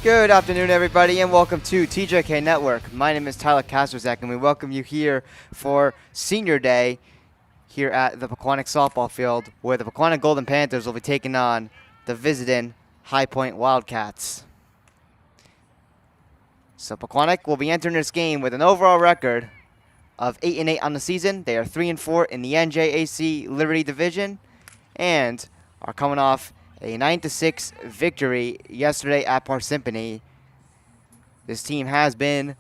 Good afternoon, everybody, and welcome to TJK Network. My name is Tyler Kasterzak, and we welcome you here for Senior Day here at the Pequannock softball field, where the Pequannock Golden Panthers will be taking on the visiting High Point Wildcats. So Pequannock will be entering this game with an overall record of 8-8 on the season. They are 3-4 in the NJAC Liberty Division, and are coming off a 9-6 victory yesterday at Parsippany. This team has been,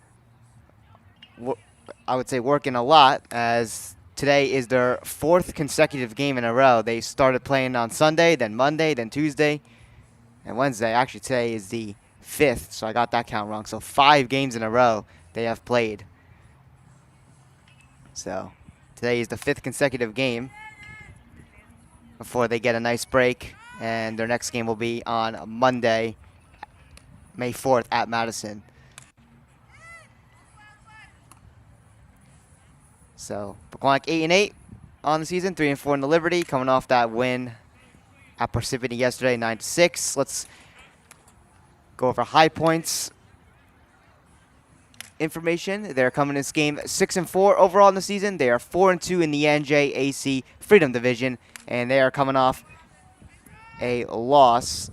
I would say, working a lot, as today is their fourth consecutive game in a row. They started playing on Sunday, then Monday, then Tuesday, and Wednesday. Actually, today is the fifth, so I got that count wrong. So 5 games in a row they have played. So today is the 5th consecutive game before they get a nice break. And their next game will be on Monday, May 4th at Madison. So Pequannock 8-8 on the season, 3-4 in the Liberty, coming off that win at Parsippany yesterday, 9-6. Let's go over High Point's information. They're coming in this game 6-4 overall in the season. They are 4-2 in the NJAC Freedom Division, and they are coming off a loss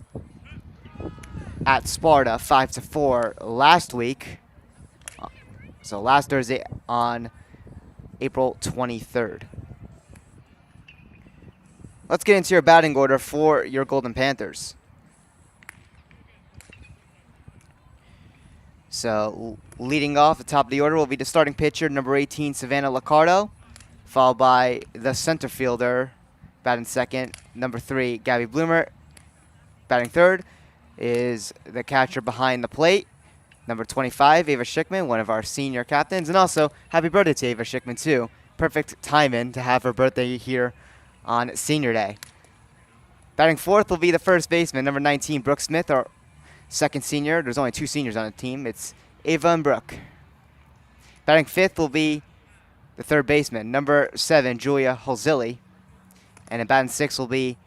at Sparta, 5-4 last week. So last Thursday on April 23rd. Let's get into your batting order for your Golden Panthers. So leading off the top of the order will be the starting pitcher, number 18, Savannah Liccardo, followed by the center fielder, batting second, number 3, Gabby Bloomer. Batting third is the catcher behind the plate, number 25, Ava Schickman, one of our senior captains. And also, happy birthday to Ava Schickman, too. Perfect timing to have her birthday here on Senior Day. Batting fourth will be the first baseman, number 19, Brooke Smith, our second senior. There's only 2 seniors on the team. It's Ava and Brooke. Batting fifth will be the third baseman, number 7, Julia Holzilli. And in batting sixth will be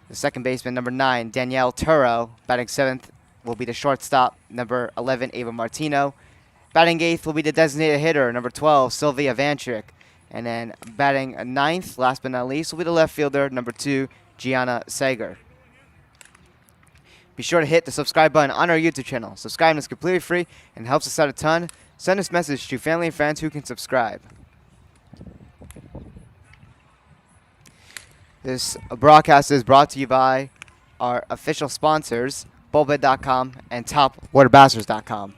the second baseman, number 9, Danielle Turo. Batting seventh will be the shortstop, number 11, Ava Martino. Batting eighth will be the designated hitter, number 12, Sylvia Vantrick. And then batting ninth, last but not least, will be the left fielder, number 2, Gianna Sager. Be sure to hit the subscribe button on our YouTube channel. Subscribing is completely free and helps us out a ton. Send this message to family and friends who can subscribe. This broadcast is brought to you by our official sponsors, Bulbhead.com and TopWaterBastards.com.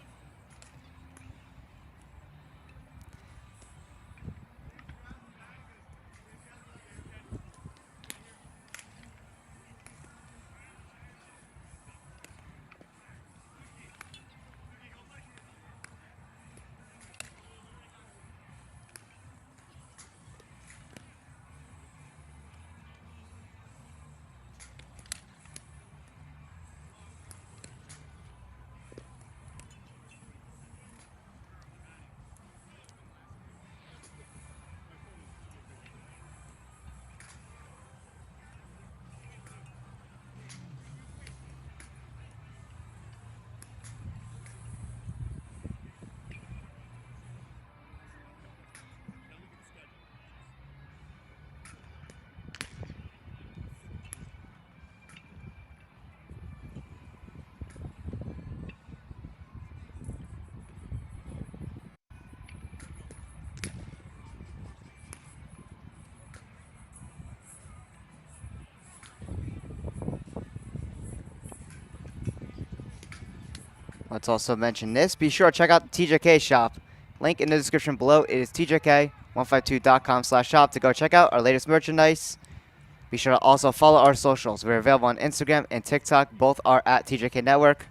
Let's also mention this. Be sure to check out the TJK shop. Link in the description below. It is tjk152.com/shop to go check out our latest merchandise. Be sure to also follow our socials. We're available on Instagram and TikTok. Both are at TJK Network.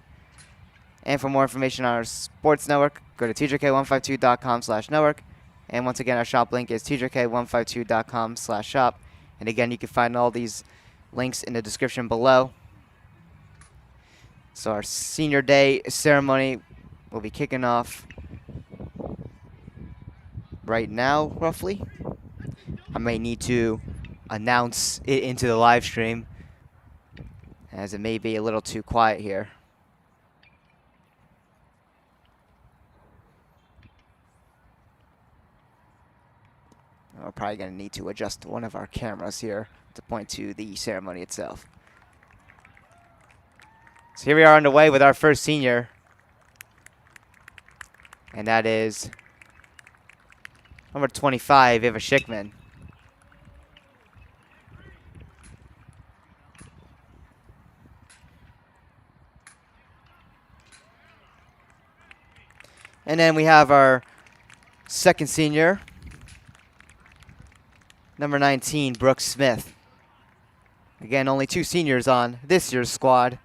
And for more information on our sports network, go to tjk152.com/network. And once again, our shop link is tjk152.com/shop. And again, you can find all these links in the description below. So our Senior Day ceremony will be kicking off right now, roughly. I may need to announce it into the live stream, as it may be a little too quiet here. We're probably going to need to adjust one of our cameras here to point to the ceremony itself. So here we are underway with our first senior. And that is number 25, Eva Schickman. And then we have our second senior, number 19, Brooke Smith. Again, only 2 seniors on this year's squad.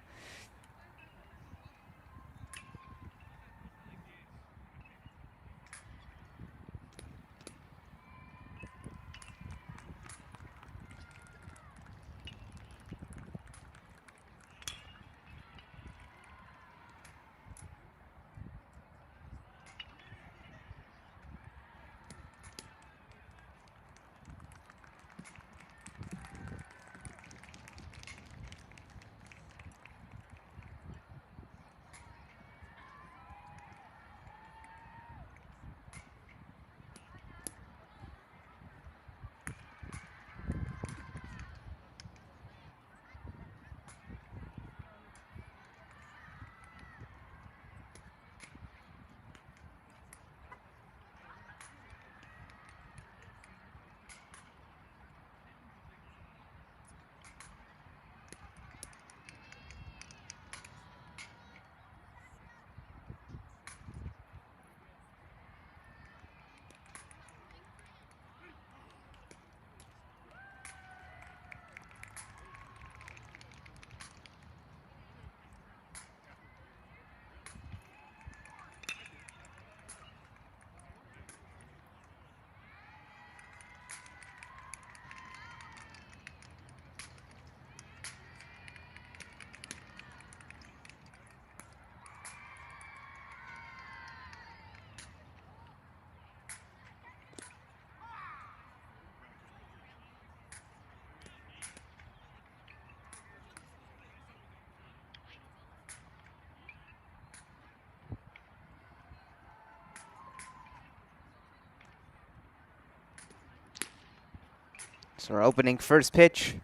So our opening first pitch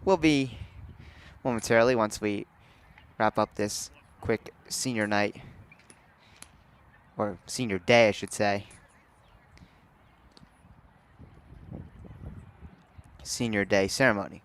will be momentarily once we wrap up this quick senior night, or senior day, I should say. Senior day ceremony.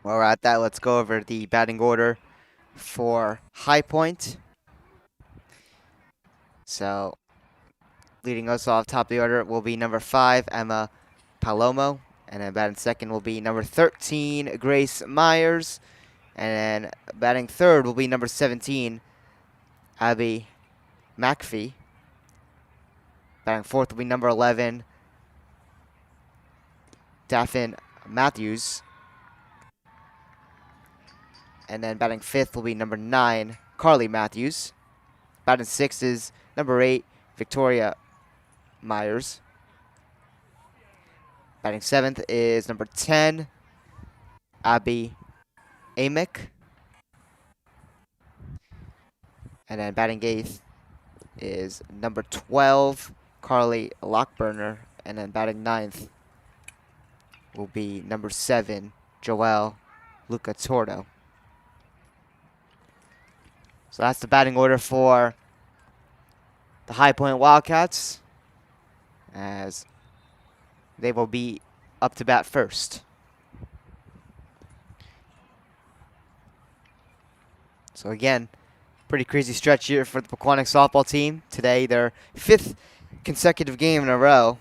While we're at that, let's go over the batting order for High Point. So, leading us off top of the order will be number 5, Emma Palomo. And then batting second will be number 13, Grace Myers. And then batting third will be number 17, Abby McPhee. Batting fourth will be number 11, Daphne Matthews. And then batting fifth will be number 9, Carly Matthews. Batting sixth is number 8, Victoria Myers. Batting seventh is number 10, Abby Amick. And then batting eighth is number 12, Carly Lockburner. And then batting ninth will be number 7, Joelle Lucatordo. So that's the batting order for the High Point Wildcats, as they will be up to bat first. So again, pretty crazy stretch here for the Pequannock softball team. Today, their 5th consecutive game in a row.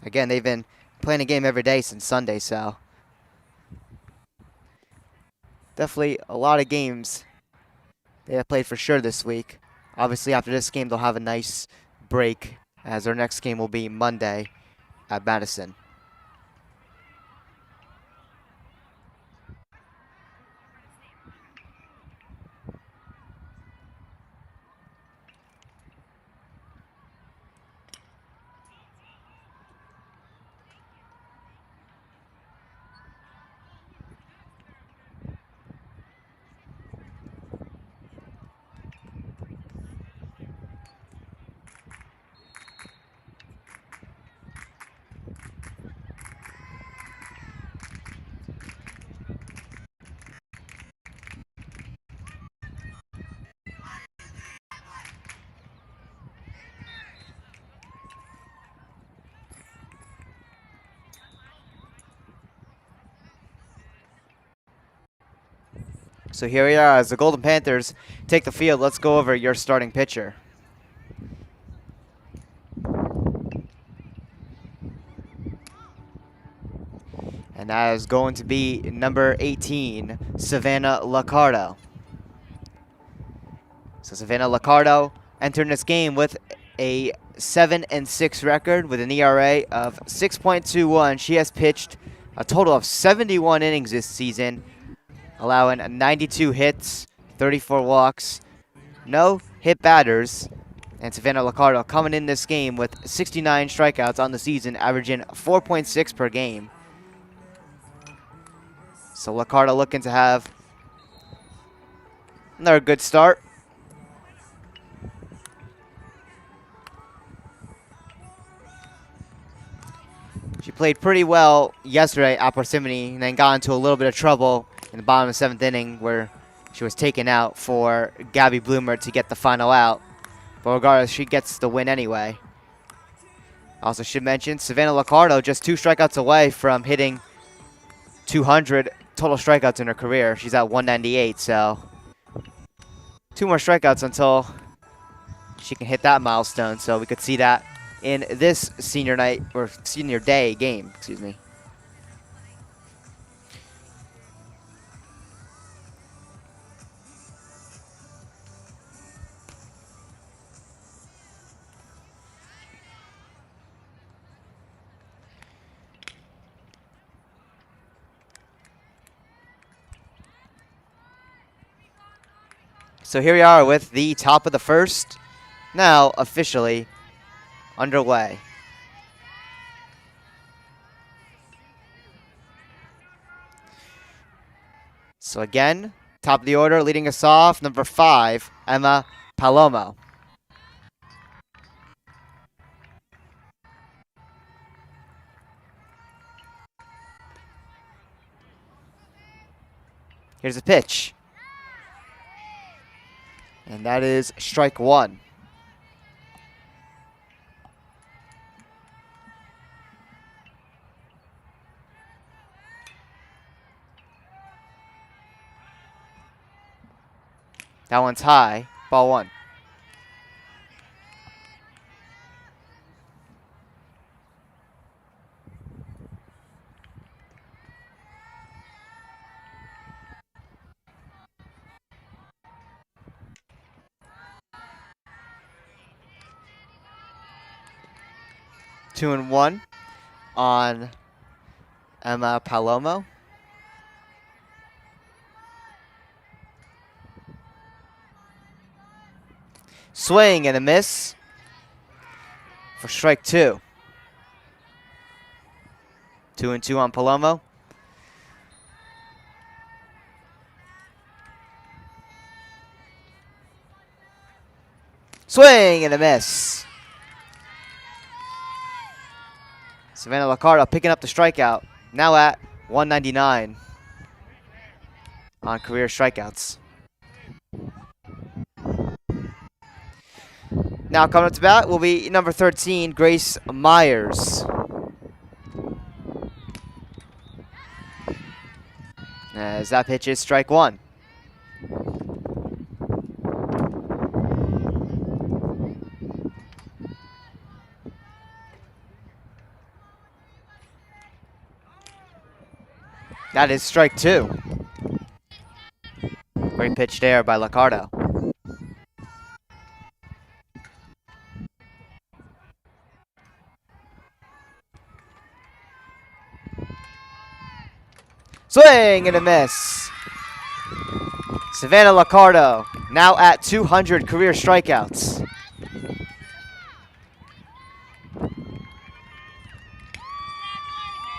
Again, they've been playing a game every day since Sunday, so definitely a lot of games they have played for sure this week. Obviously, after this game, they'll have a nice break, as their next game will be Monday at Madison. So here we are as the Golden Panthers take the field. Let's go over your starting pitcher. And that is going to be number 18, Savannah Lacardo. So Savannah Lacardo entering this game with a 7-6 record with an ERA of 6.21. She has pitched a total of 71 innings this season, allowing 92 hits, 34 walks, no hit batters. And Savannah Lacardo coming in this game with 69 strikeouts on the season, averaging 4.6 per game. So Lacardo looking to have another good start. She played pretty well yesterday at Parsippany, and then got into a little bit of trouble in the bottom of the 7th inning where she was taken out for Gabby Bloomer to get the final out. But regardless, she gets the win anyway. Also should mention, Savannah Lacardo just 2 strikeouts away from hitting 200 total strikeouts in her career. She's at 198, so 2 more strikeouts until she can hit that milestone. So we could see that in this senior night, or senior day game, excuse me. So here we are with the top of the first, now officially underway. So again, top of the order, leading us off, number 5, Emma Palomo. Here's a pitch. And that is strike 1. That one's high. Ball one. Two and one on Emma Palomo. Swing and a miss for strike two. 2 and 2 on Palomo. Swing and a miss. Savannah Lacardo picking up the strikeout. Now at 199 on career strikeouts. Now coming up to bat will be number 13, Grace Myers. As that pitch is strike one. That is strike two. Great pitch there by Lacardo. Swing and a miss. Savannah Lacardo now at 200 career strikeouts.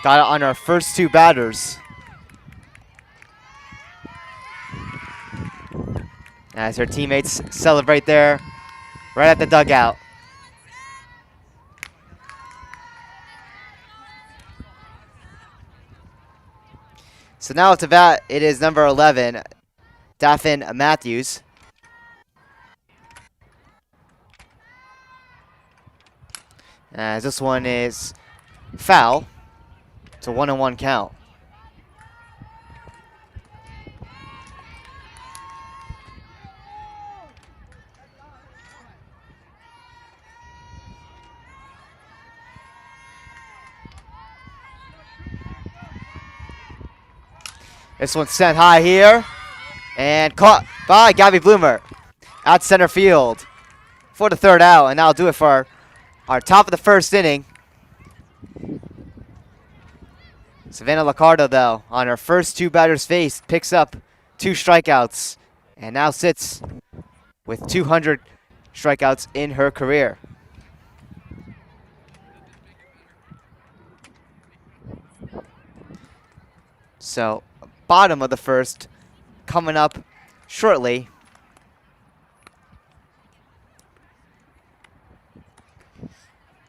Got it on our first two batters. As her teammates celebrate there right at the dugout. So now to bat, it is number 11, Daphne Matthews. As this one is foul. It's a 1-1 count. This one's sent high here and caught by Gabby Bloomer at center field for the third out, and that'll do it for our top of the first inning. Savannah Lacardo, though, on her first two batters faced, picks up 2 strikeouts and now sits with 200 strikeouts in her career. So, bottom of the first coming up shortly.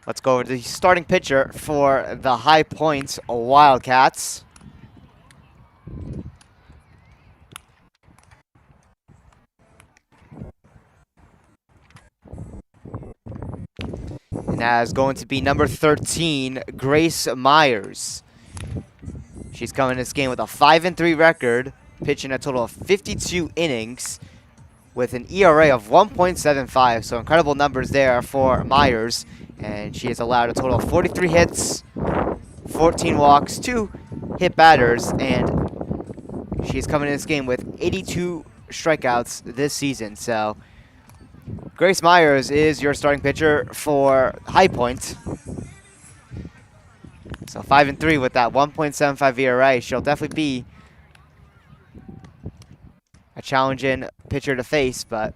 Let's go over to the starting pitcher for the High Points Wildcats. And that is going to be number 13, Grace Myers. She's coming in this game with a 5-3 record, pitching a total of 52 innings with an ERA of 1.75. So incredible numbers there for Myers. And she has allowed a total of 43 hits, 14 walks, 2 hit batters, and she's coming in this game with 82 strikeouts this season. So Grace Myers is your starting pitcher for High Point. So 5-3 with that 1.75 ERA. She'll definitely be a challenging pitcher to face, but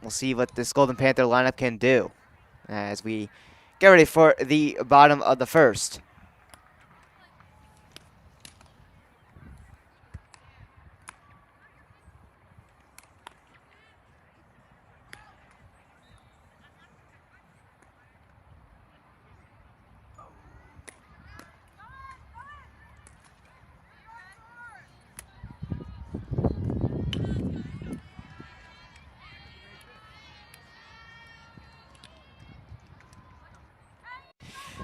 we'll see what this Golden Panther lineup can do as we get ready for the bottom of the first.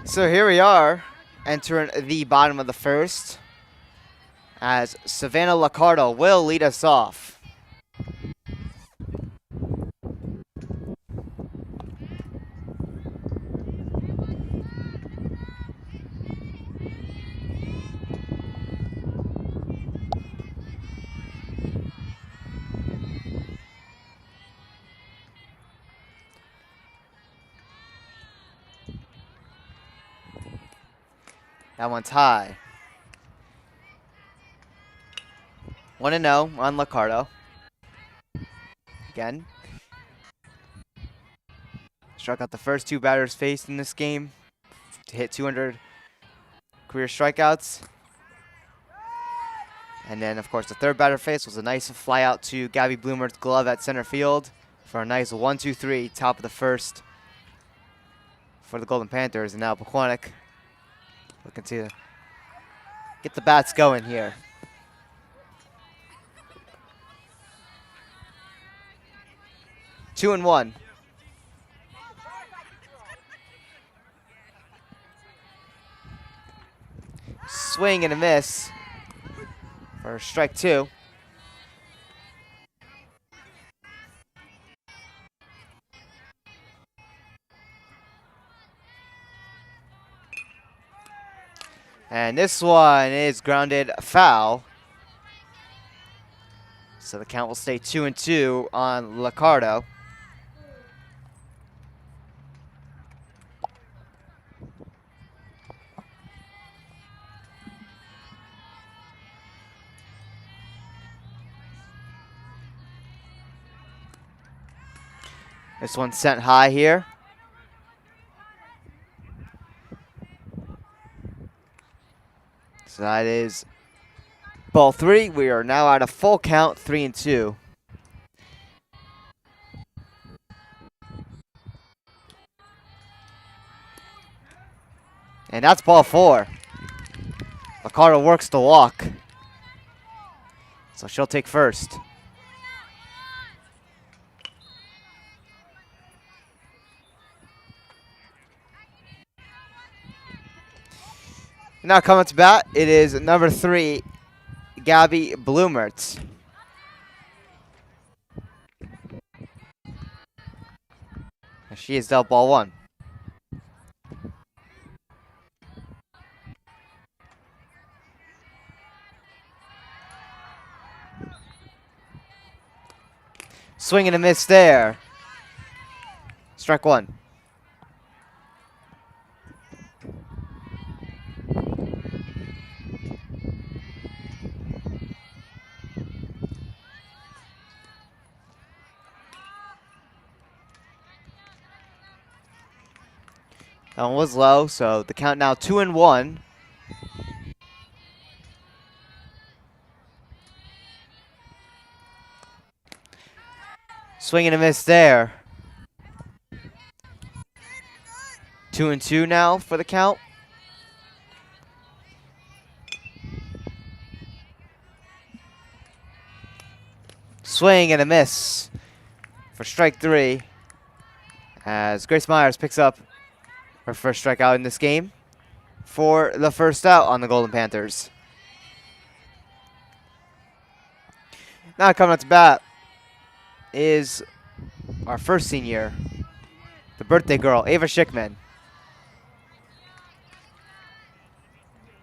So here we are, entering the bottom of the first, as Savannah Lacardo will lead us off. That one's high. 1-0 on Licardo. Again. Struck out the first 2 batters faced in this game to hit 200 career strikeouts. And then, of course, the 3rd batter faced was a nice fly out to Gabby Bloomer's glove at center field for a nice 1-2-3, top of the 1st for the Golden Panthers. And now Pequannock looking to get the bats going here. Two and one. Swing and a miss for strike 2. And this one is grounded foul. So the count will stay 2-2 on Licardo. This one's sent high here. So that is ball 3. We are now at a full count, 3-2. And that's ball 4. Licardo works the walk. So she'll take first. Now coming to bat, it is number 3, Gabby Bloomert. She is dealt ball 1. Swing and a miss there. Strike 1. That one was low, so the count now 2-1. Swing and a miss there. 2-2 now for the count. Swing and a miss for strike 3 as Grace Myers picks up her first strikeout in this game for the first out on the Golden Panthers. Now coming up to bat is our first senior, the birthday girl, Ava Schickman.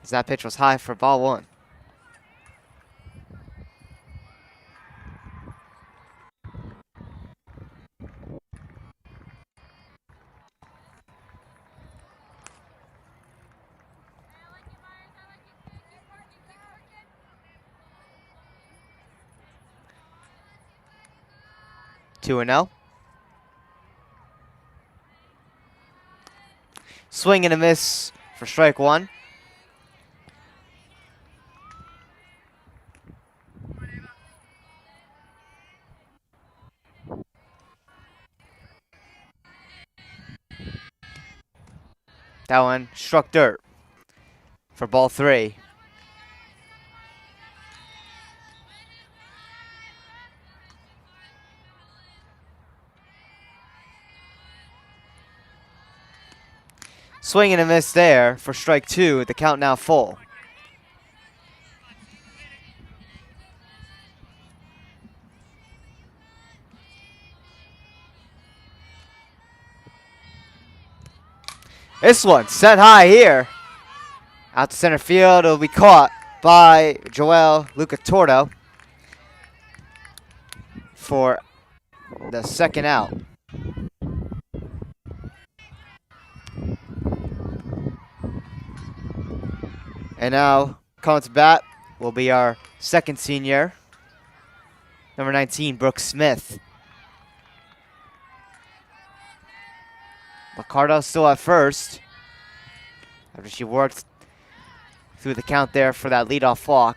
As that pitch was high for ball 1. Two and 0. Swing and a miss for strike 1. That one struck dirt for ball 3. Swing and a miss there for strike 2. The count now full. This one set high here. Out to center field. It'll be caught by Joel Lucatordo for the second out. And now, coming to bat will be our second senior, number 19, Brooke Smith. Liccardo still at first, after she worked through the count there for that leadoff walk.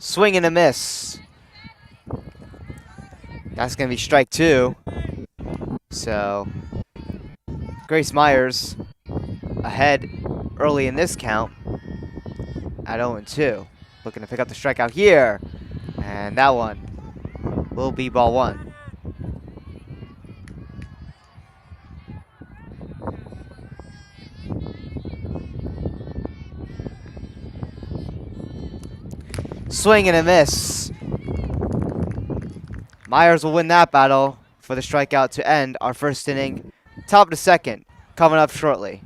Swing and a miss. That's going to be strike 2. So, Grace Myers ahead early in this count at 0-2. Looking to pick up the strikeout here. And that one will be ball 1. Swing and a miss. Myers will win that battle for the strikeout to end our first inning. Top of the second, coming up shortly.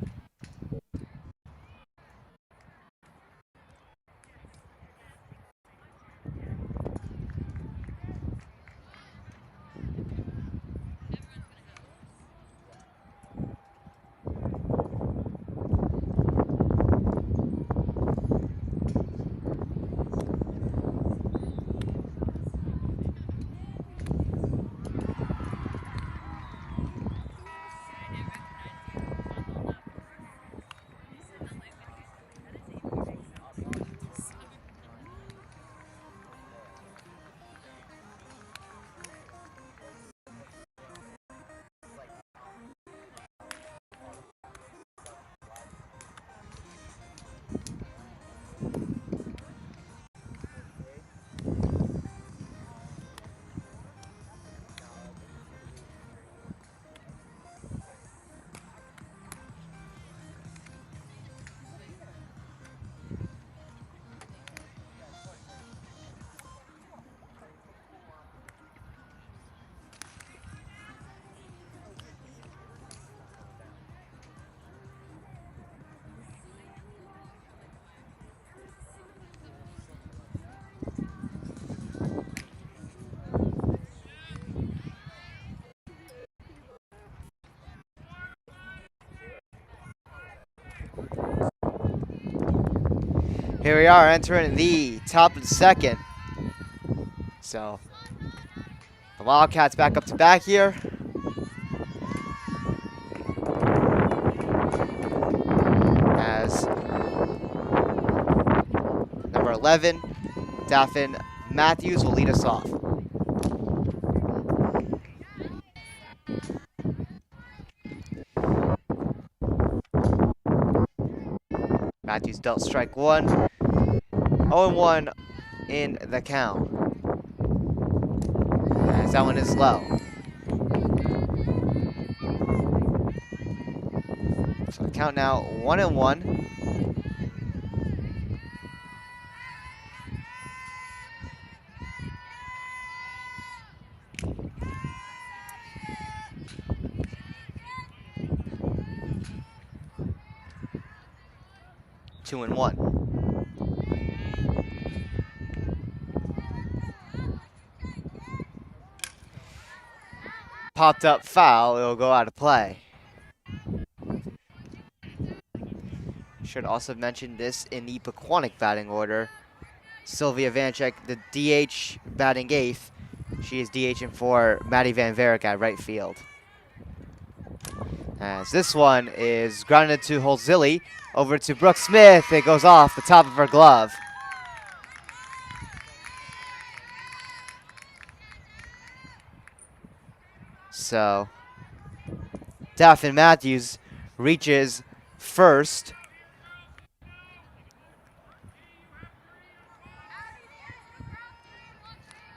Here we are entering the top of the second. So, the Wildcats back up to bat here. As number 11, Daphne Matthews will lead us off. Matthews dealt strike 1. 0-1 in the count. As that one is low. So the count now 1-1. Two and one. Popped up foul, it'll go out of play. Should also mention this in the Pequannock batting order. Sylvia Vanchek, the DH, batting 8th. She is DHing for Maddie Van Varick at right field. As this one is grounded to Holzilly, over to Brooke Smith. It goes off the top of her glove. So, Daphne Matthews reaches first.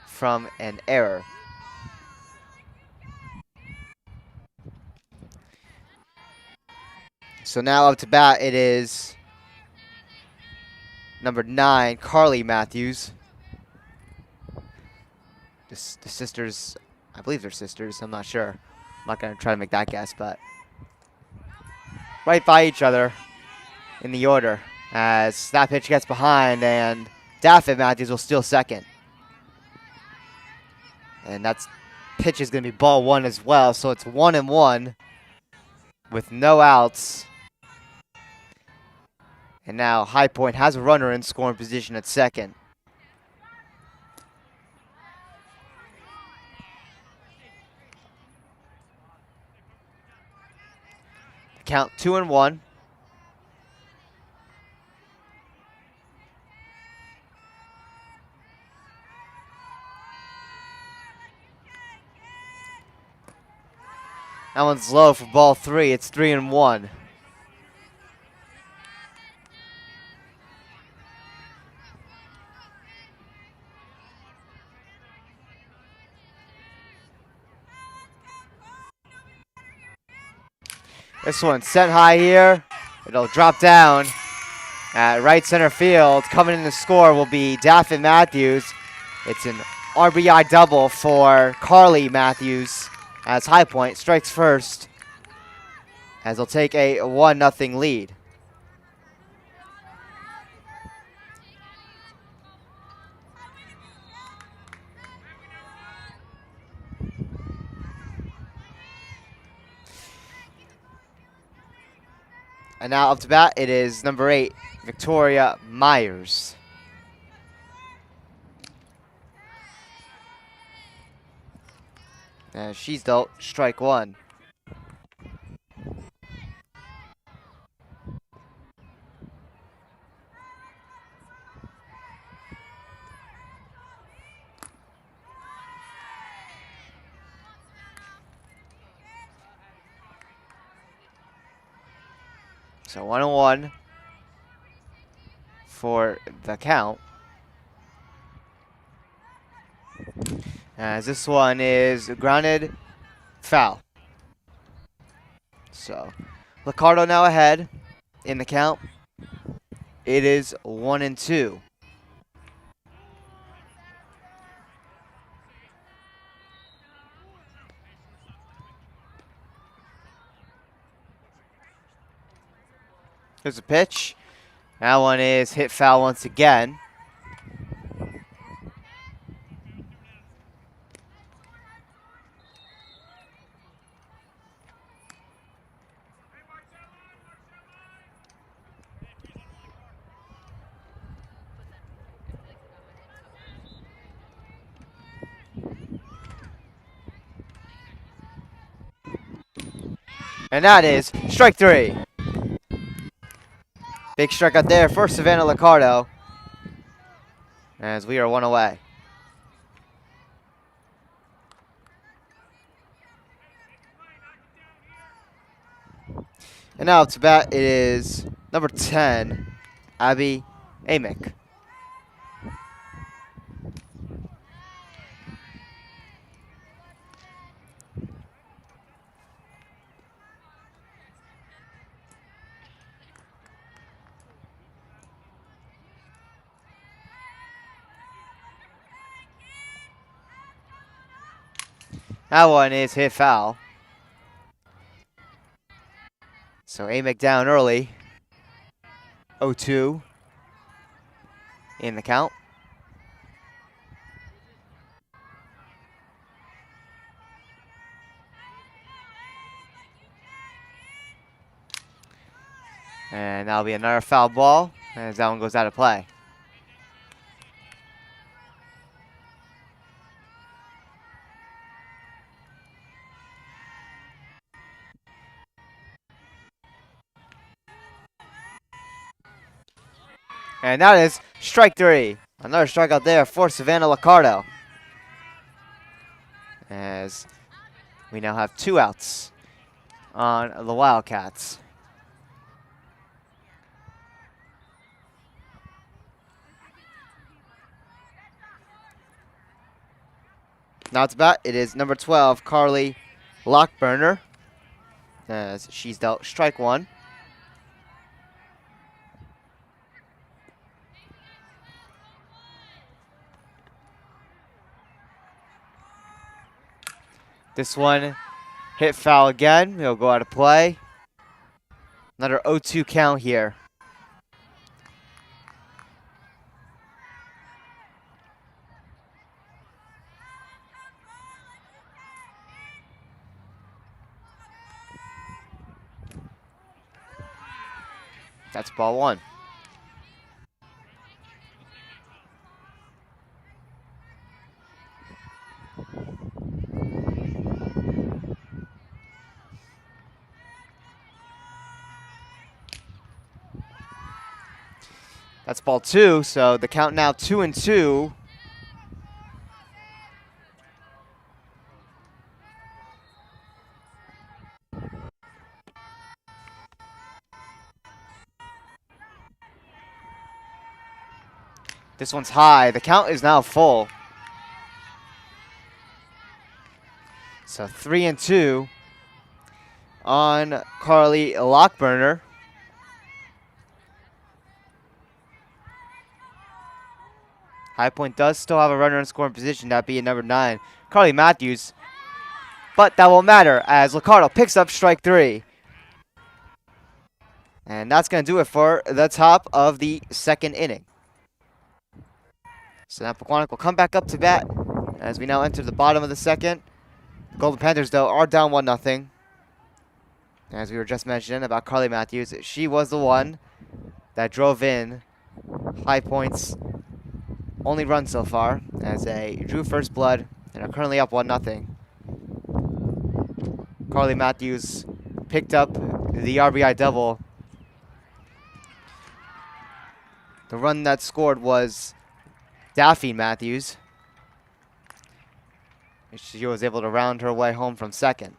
From an error. So now up to bat, it is number 9, Carly Matthews. The sisters, I believe they're sisters, I'm not sure. I'm not going to try to make that guess, but right by each other in the order as that pitch gets behind, and Daffin Matthews will steal second. And that's pitch is going to be ball one as well, so it's 1-1 with no outs. And now High Point has a runner in scoring position at second. Count 2-1. That one's low for ball three. It's 3-1. This one sent high here. It'll drop down at right center field. Coming in to score will be Daffin Matthews. It's an RBI double for Carly Matthews as High Point strikes first, as they'll take a 1-0 lead. And now up to bat, it is number 8, Victoria Myers. And she's dealt strike one. So 1-1 for the count. As this one is grounded foul. So Liccardo now ahead in the count. It is 1-2. Here's a pitch. That one is hit foul once again. And that is strike three. Big strikeout there for Savannah Liccardo, as we are one away. And now to bat, it is number 10, Abby Amick. That one is hit foul. So Amick down early. 0-2 in the count. And that'll be another foul ball as that one goes out of play. And that is strike three. Another strikeout there for Savannah Liccardo, as we now have 2 outs on the Wildcats. Now to bat, it is number 12, Carly Lockburner, as she's dealt strike one. This one hit foul again. It'll go out of play. Another 0-2 count here. That's ball one. That's ball two, so the count now 2-2. This one's high. The count is now full. So 3-2 on Carly Lockburner. High Point does still have a runner in scoring position, that being number 9, Carly Matthews. But that won't matter as Liccardo picks up strike 3. And that's going to do it for the top of the second inning. So now Pequannock will come back up to bat as we now enter the bottom of the second. The Golden Panthers, though, are down 1-0. As we were just mentioning about Carly Matthews, she was the one that drove in High Point's only run so far as they drew first blood and are currently up 1-0. Carly Matthews picked up the RBI double. The run that scored was Daffy Matthews. She was able to round her way home from second.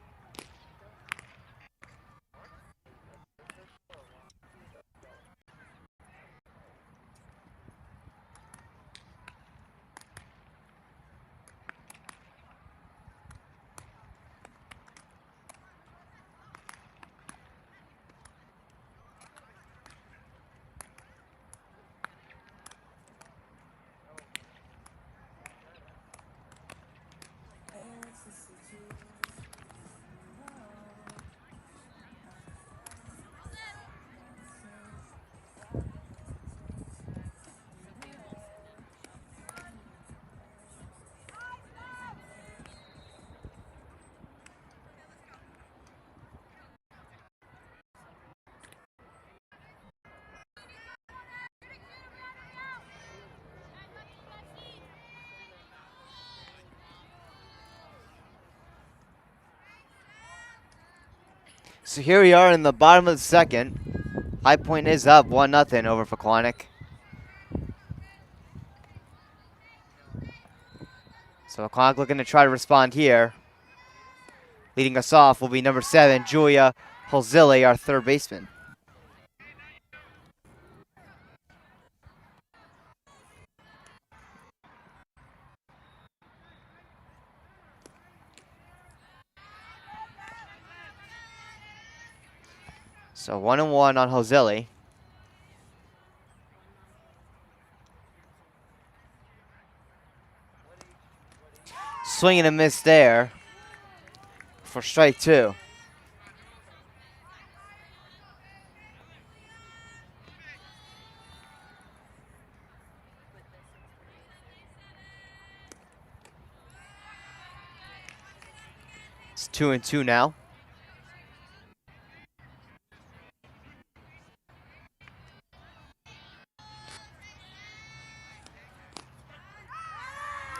So here we are in the bottom of the second. High Point is up 1-0 over Pequannock. So Pequannock looking to try to respond here. Leading us off will be number 7, Julia Holzilli, our third baseman. So 1-1 on Holzilli. Swing and a miss there for strike 2. It's 2-2 now.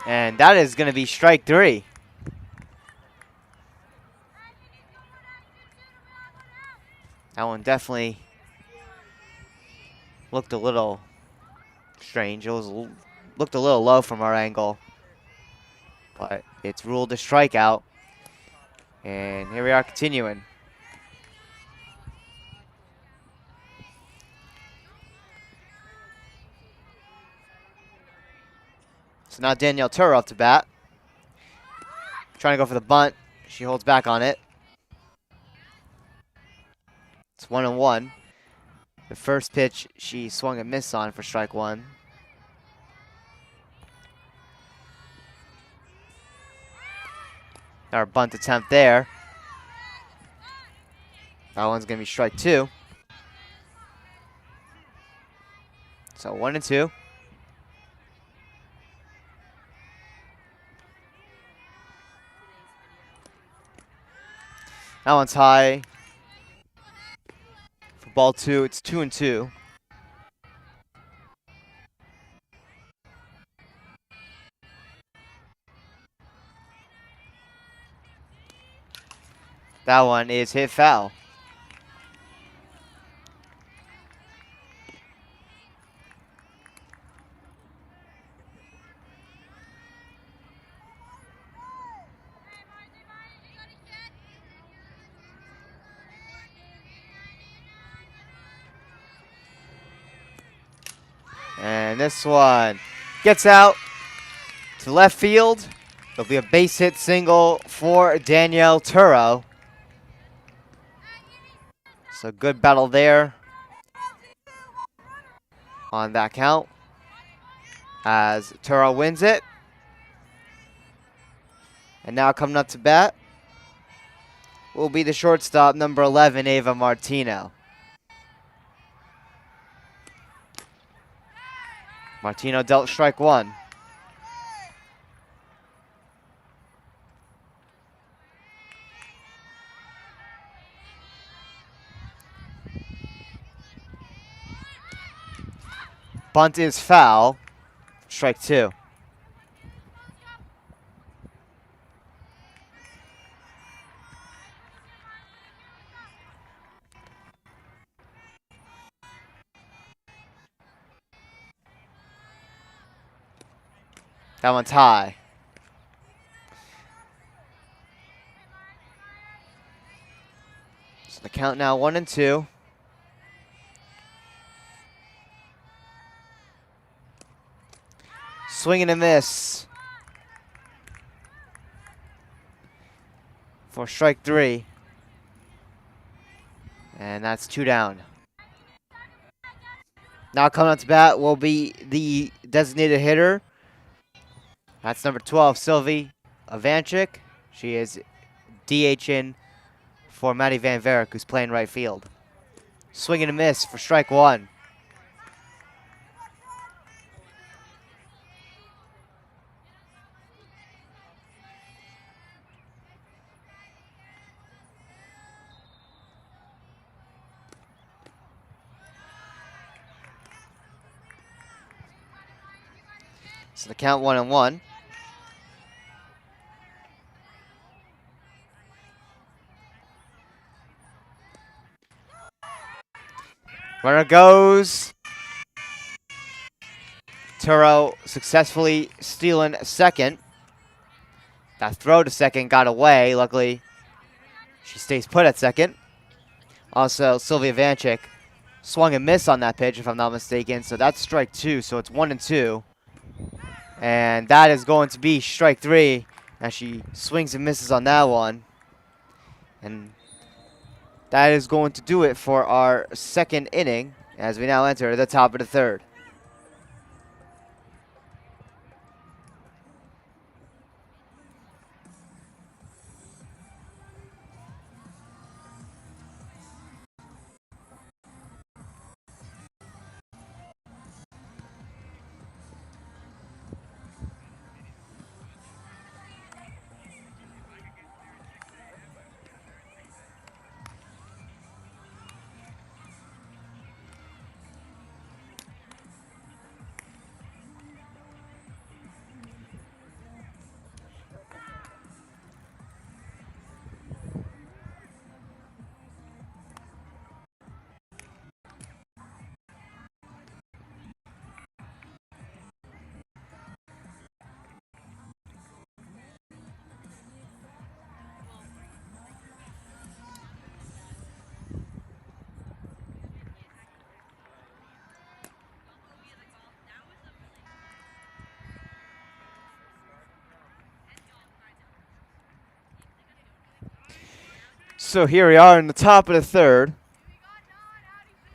And that is going to be strike 3. That one definitely looked a little strange. It looked a little low from our angle. But it's ruled a strikeout. And here we are continuing. So now Danielle Turr off to bat. Trying to go for the bunt. She holds back on it. It's 1-1. The first pitch she swung and missed on for strike 1. Our bunt attempt there. That one's going to be strike 2. So 1-2. That one's high Ball 2, it's 2-2. That one is hit foul. And this one gets out to left field. It'll be a base hit single for Danielle Turo. So good battle there on that count as Turo wins it. And now coming up to bat will be the shortstop, number 11, Ava Martino. Martino dealt strike one. Bunt is foul. Strike two. That one's high. So the count now 1-2. Swing and a miss for strike three. And that's two down. Now coming up to bat will be the designated hitter. That's number 12, Sylvie Ivanchik. She is DHing for Maddie Van Verek, who's playing right field. Swing and a miss for strike one. So the count 1-1. Runner goes. Turo successfully stealing second. That throw to second got away. Luckily, she stays put at second. Also, Sylvia Vanchik swung and missed on that pitch, if I'm not mistaken. So that's strike two. So it's 1-2. And that is going to be strike three as she swings and misses on that one. And that is going to do it for our second inning as we now enter the top of the third. So here we are in the top of the third.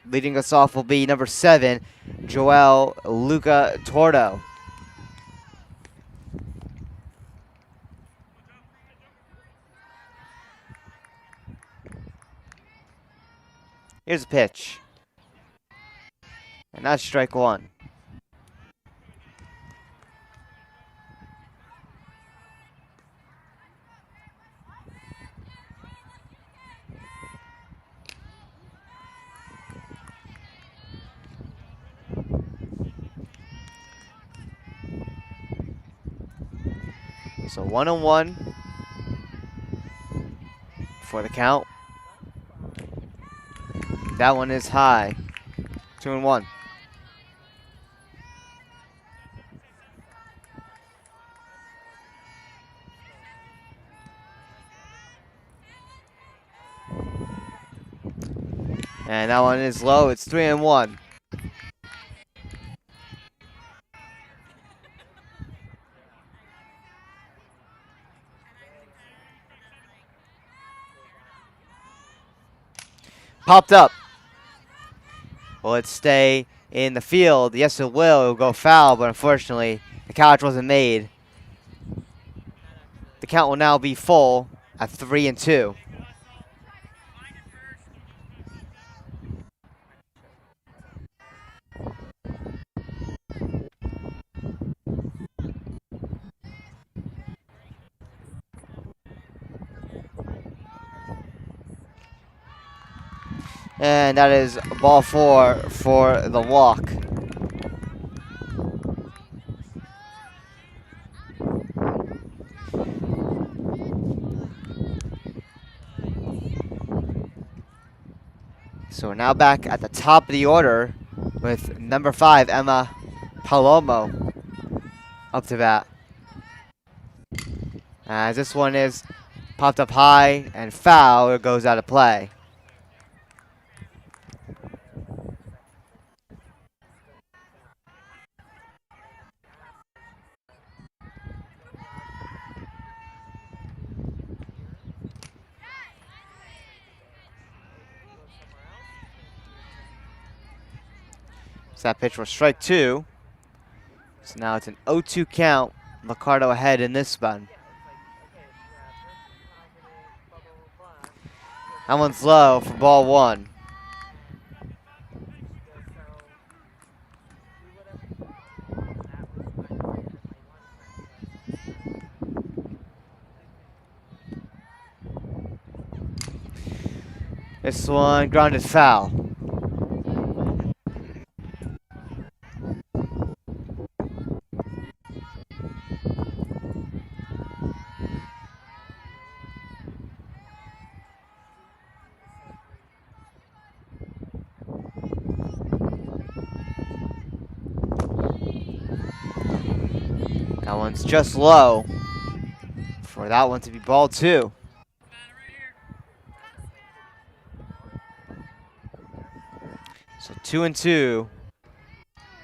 Leading us off will be number 7, Joelle Luca Tordo. Here's a pitch. And that's strike one. So 1-1 for the count. That one is high. 2-1. And that one is low. It's 3-1. Popped up. Will it stay in the field? Yes, it will. It will go foul, but unfortunately, the catch wasn't made. The count will now be full at 3-2. And that is ball 4 for the walk. So we're now back at the top of the order with number 5, Emma Palomo, up to bat. As this one is popped up high and foul, it goes out of play. So that pitch was strike 2. So now it's an 0-2 count. Liccardo ahead in this one. That one's low for ball 1. This one grounded foul. That one's just low for that one to be ball 2. So 2-2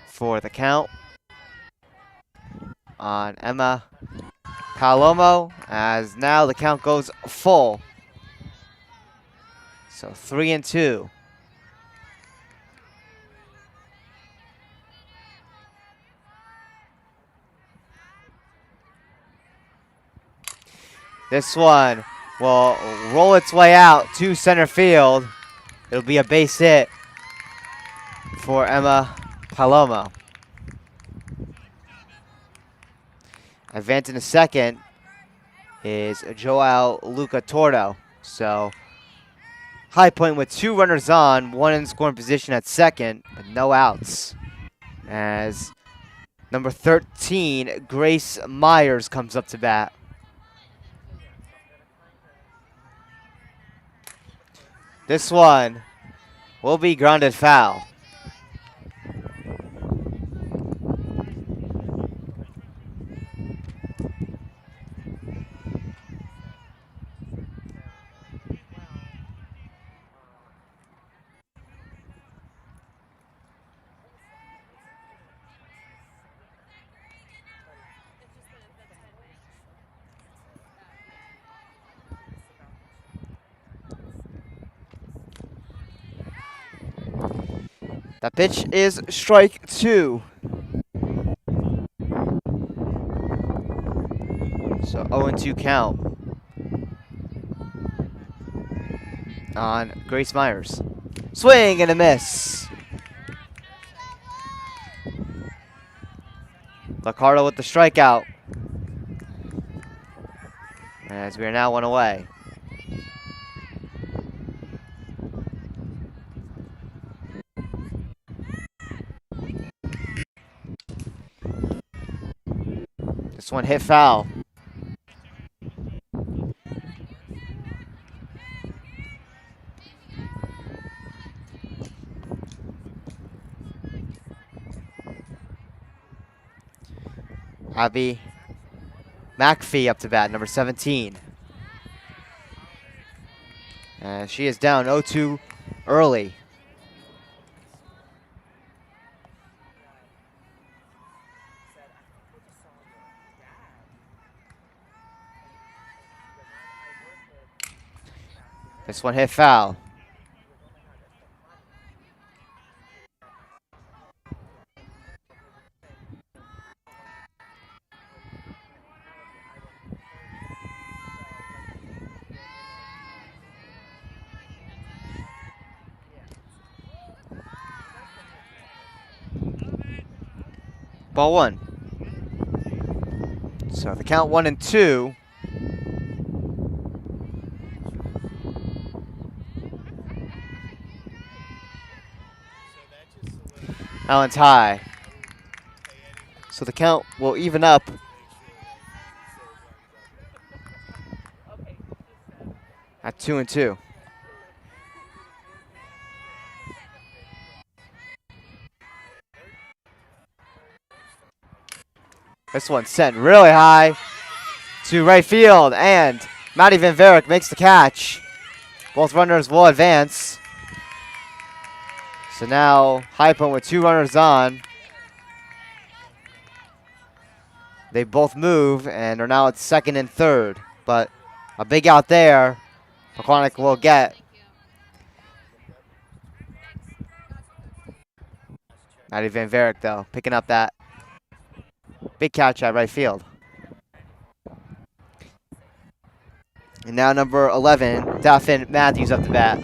for the count on Emma Palomo, as now the count goes full. So 3-2. This one will roll its way out to center field. It'll be a base hit for Emma Palomo. Advancing to second is Joao Luca Tordo. So High Point with 2 runners on, 1 in scoring position at second, but no outs. As number 13, Grace Myers, comes up to bat. This one will be grounded foul. That pitch is strike 2. So 0-2 count on Grace Myers. Swing and a miss. Liccardo with the strikeout, as we are now 1 away. This one hit foul. Abby McPhee up to bat, number 17. And she is down 0-2 early. This one hit foul. Ball one. So the count 1-2. Allen's high. So the count will even up. At 2-2. This one's sent really high to right field, and Maddie Van Varick makes the catch. Both runners will advance. So now High Point with 2 runners on. They both move and are now at second and third. But a big out there, Pequannock will get. Maddie Van Varick, though, picking up that big catch at right field. And now number 11, Daphne Matthews up to bat.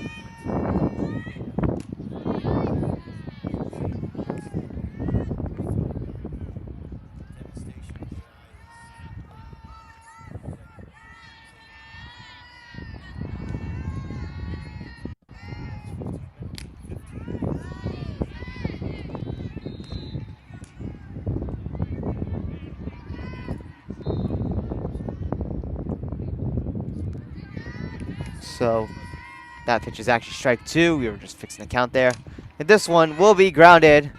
So that pitch is actually strike 2. We were just fixing the count there. And this one will be grounded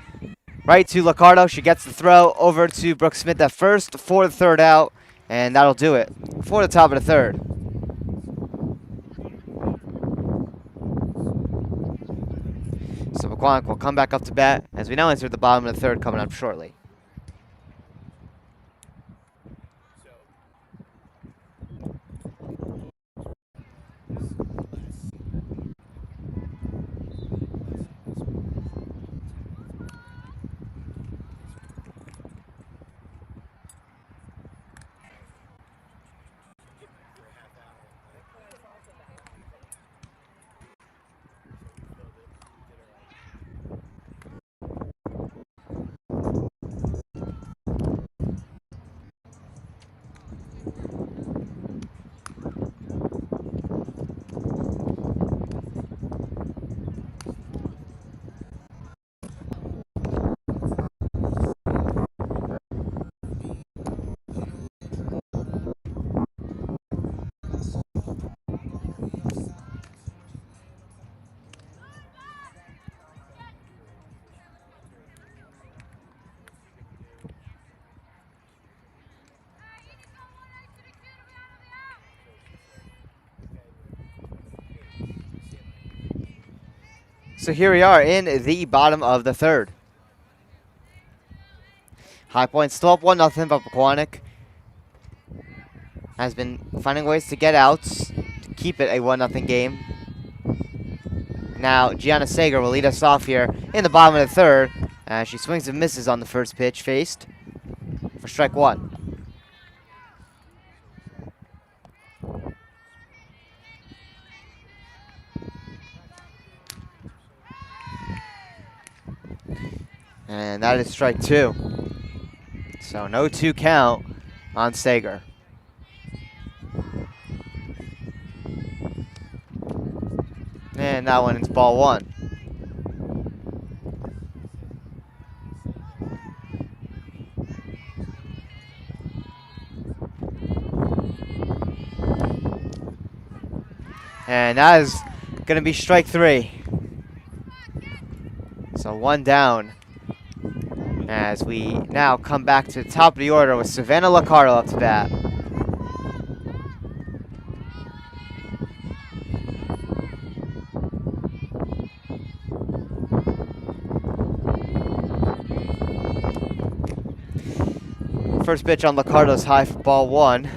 right to Liccardo. She gets the throw over to Brooke Smith at first for the third out. And that'll do it for the top of the third. So Pequannock will come back up to bat as we now enter the bottom of the third coming up shortly. So here we are in the bottom of the third. High Point still up 1-0, but Pequannock has been finding ways to get outs to keep it a 1-0 game. Now Gianna Sager will lead us off here in the bottom of the third as she swings and misses on the first pitch faced for strike 1. And that is strike 2. So no 2 count on Sager. And that one is ball 1. And that is going to be strike 3. So 1 down. As we now come back to the top of the order with Savannah Liccardo up to bat. First pitch on Liccardo's high for ball one.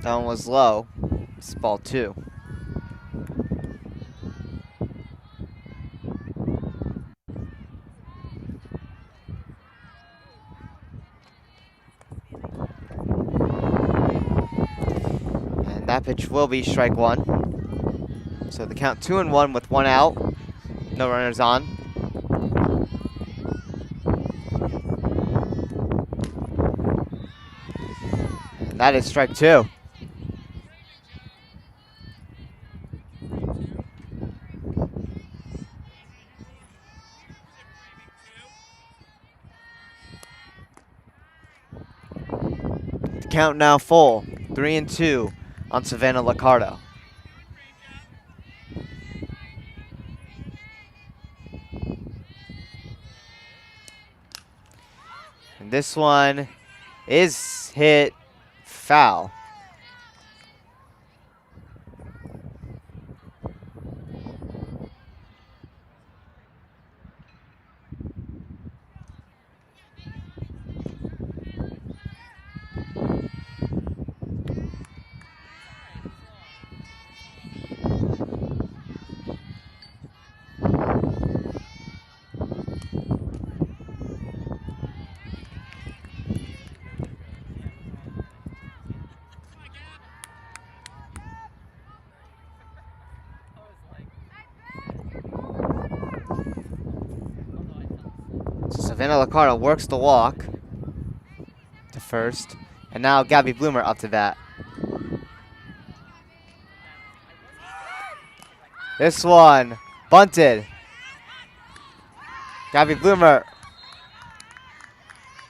That one was low. It's ball two. And that pitch will be strike one. So the count 2-1 with one out. No runners on. And that is strike two. The count now full. 3-2 on Savannah Liccardo. And this one is hit foul. Savannah Liccardo works the walk to first. And now Gabby Bloomer up to bat. This one bunted. Gabby Bloomer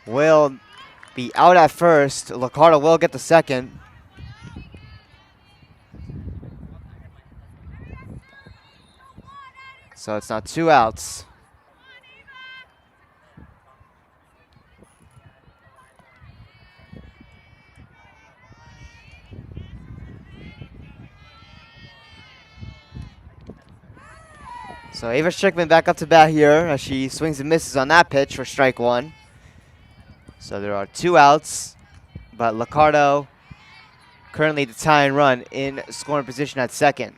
will be out at first. Liccardo will get the second. So it's now 2 outs. So Ava Strickman back up to bat here as she swings and misses on that pitch for strike one. So there are 2 outs, but Liccardo currently the tying run in scoring position at second.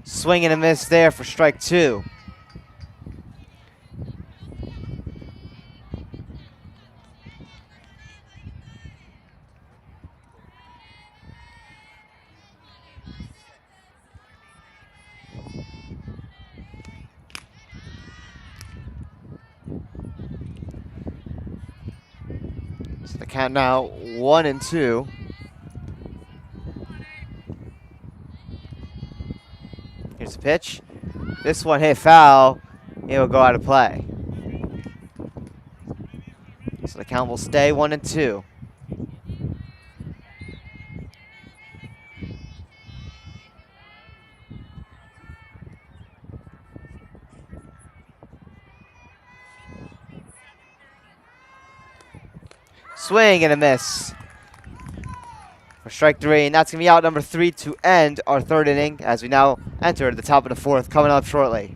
Swing and a miss there for strike two. So the count now 1-2. Here's the pitch. This one hit foul. It will go out of play. So the count will stay 1-2. Swing and a miss for strike three, and that's going to be out number 3 to end our third inning as we now enter the top of the fourth, coming up shortly.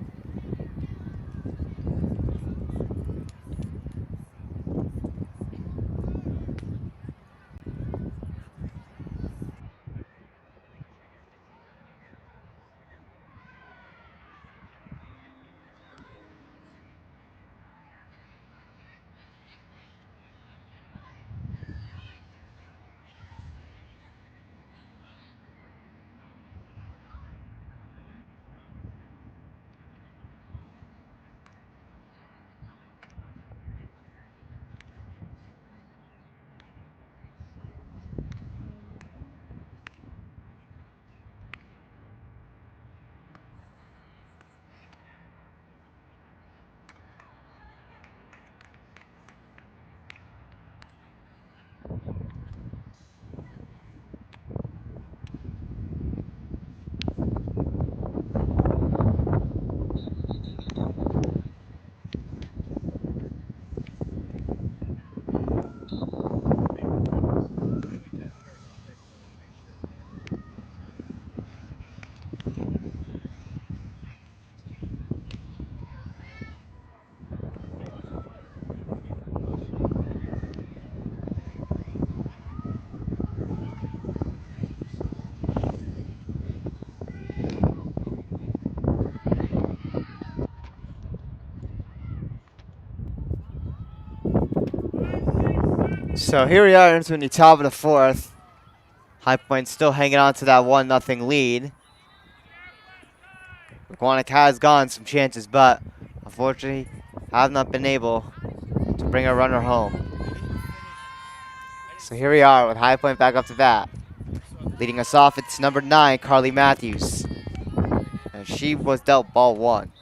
So here we are into the top of the fourth. High Point still hanging on to that 1-0 lead. Pequannock has gotten some chances, but unfortunately have not been able to bring a runner home. So here we are with High Point back up to bat. Leading us off, it's number 9, Carly Matthews. And she was dealt ball 1.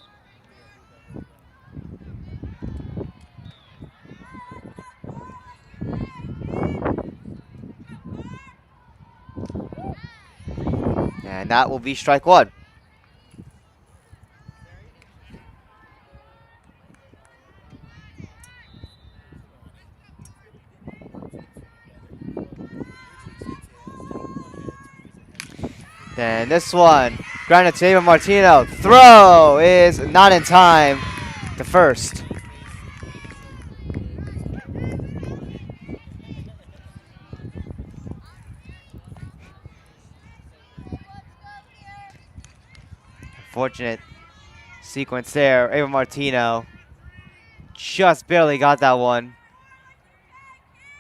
And that will be strike 1. And this one, grounded to Ava Martino. Throw is not in time to first. Fortunate sequence there. Ava Martino just barely got that one,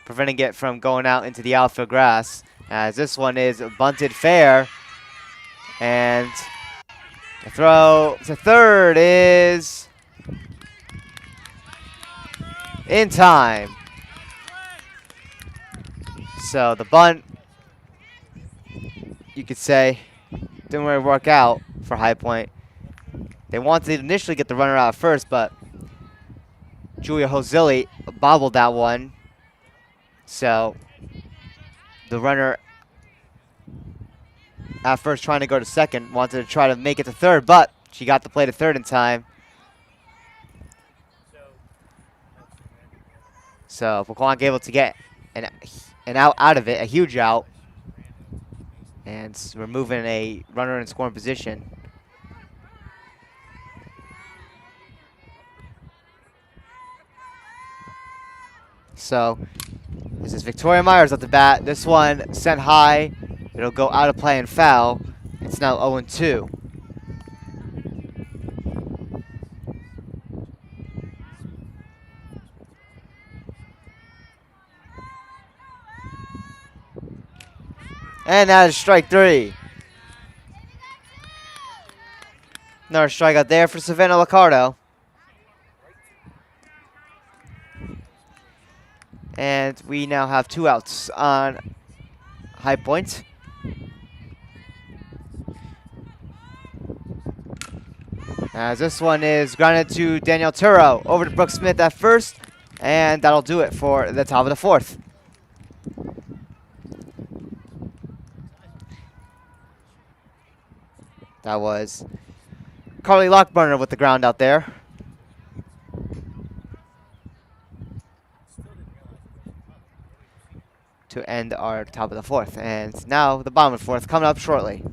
preventing it from going out into the outfield grass, as this one is bunted fair. And the throw to third is in time. So the bunt, you could say, didn't really work out for High Point. They wanted to initially get the runner out first, but Julia Hozilli bobbled that one. So the runner at first trying to go to second, wanted to try to make it to third, but she got the play to third in time. So Pequannock able to get an out of it, a huge out. And we're moving a runner in scoring position. So this is Victoria Myers at the bat. This one sent high. It'll go out of play and foul. It's now 0-2. And that is strike 3. Another strikeout there for Savannah Liccardo. And we now have 2 outs on High Point. As this one is grounded to Danielle Turo. Over to Brooke Smith at first. And that'll do it for the top of the fourth. That was Carly Lockburner with the ground out there. To end our top of the fourth. And now the bottom of the fourth coming up shortly.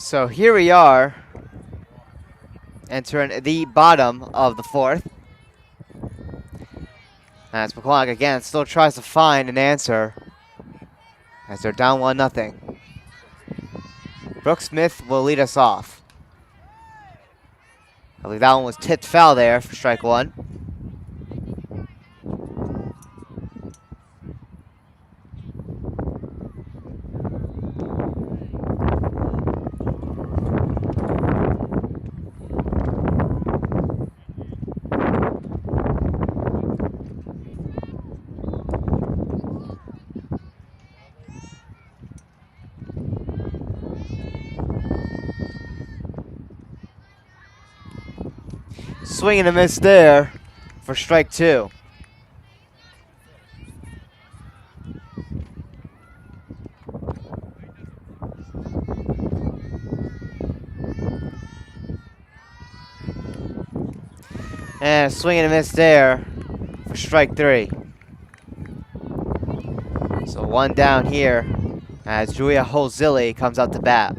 So here we are, entering the bottom of the fourth. As Pequannock again still tries to find an answer as they're down 1-0. Brooke Smith will lead us off. I believe that one was tipped foul there for strike one. Swing and a miss there for strike two. And a swing and a miss there for strike three. So one down here as Julia Holzilli comes out to bat.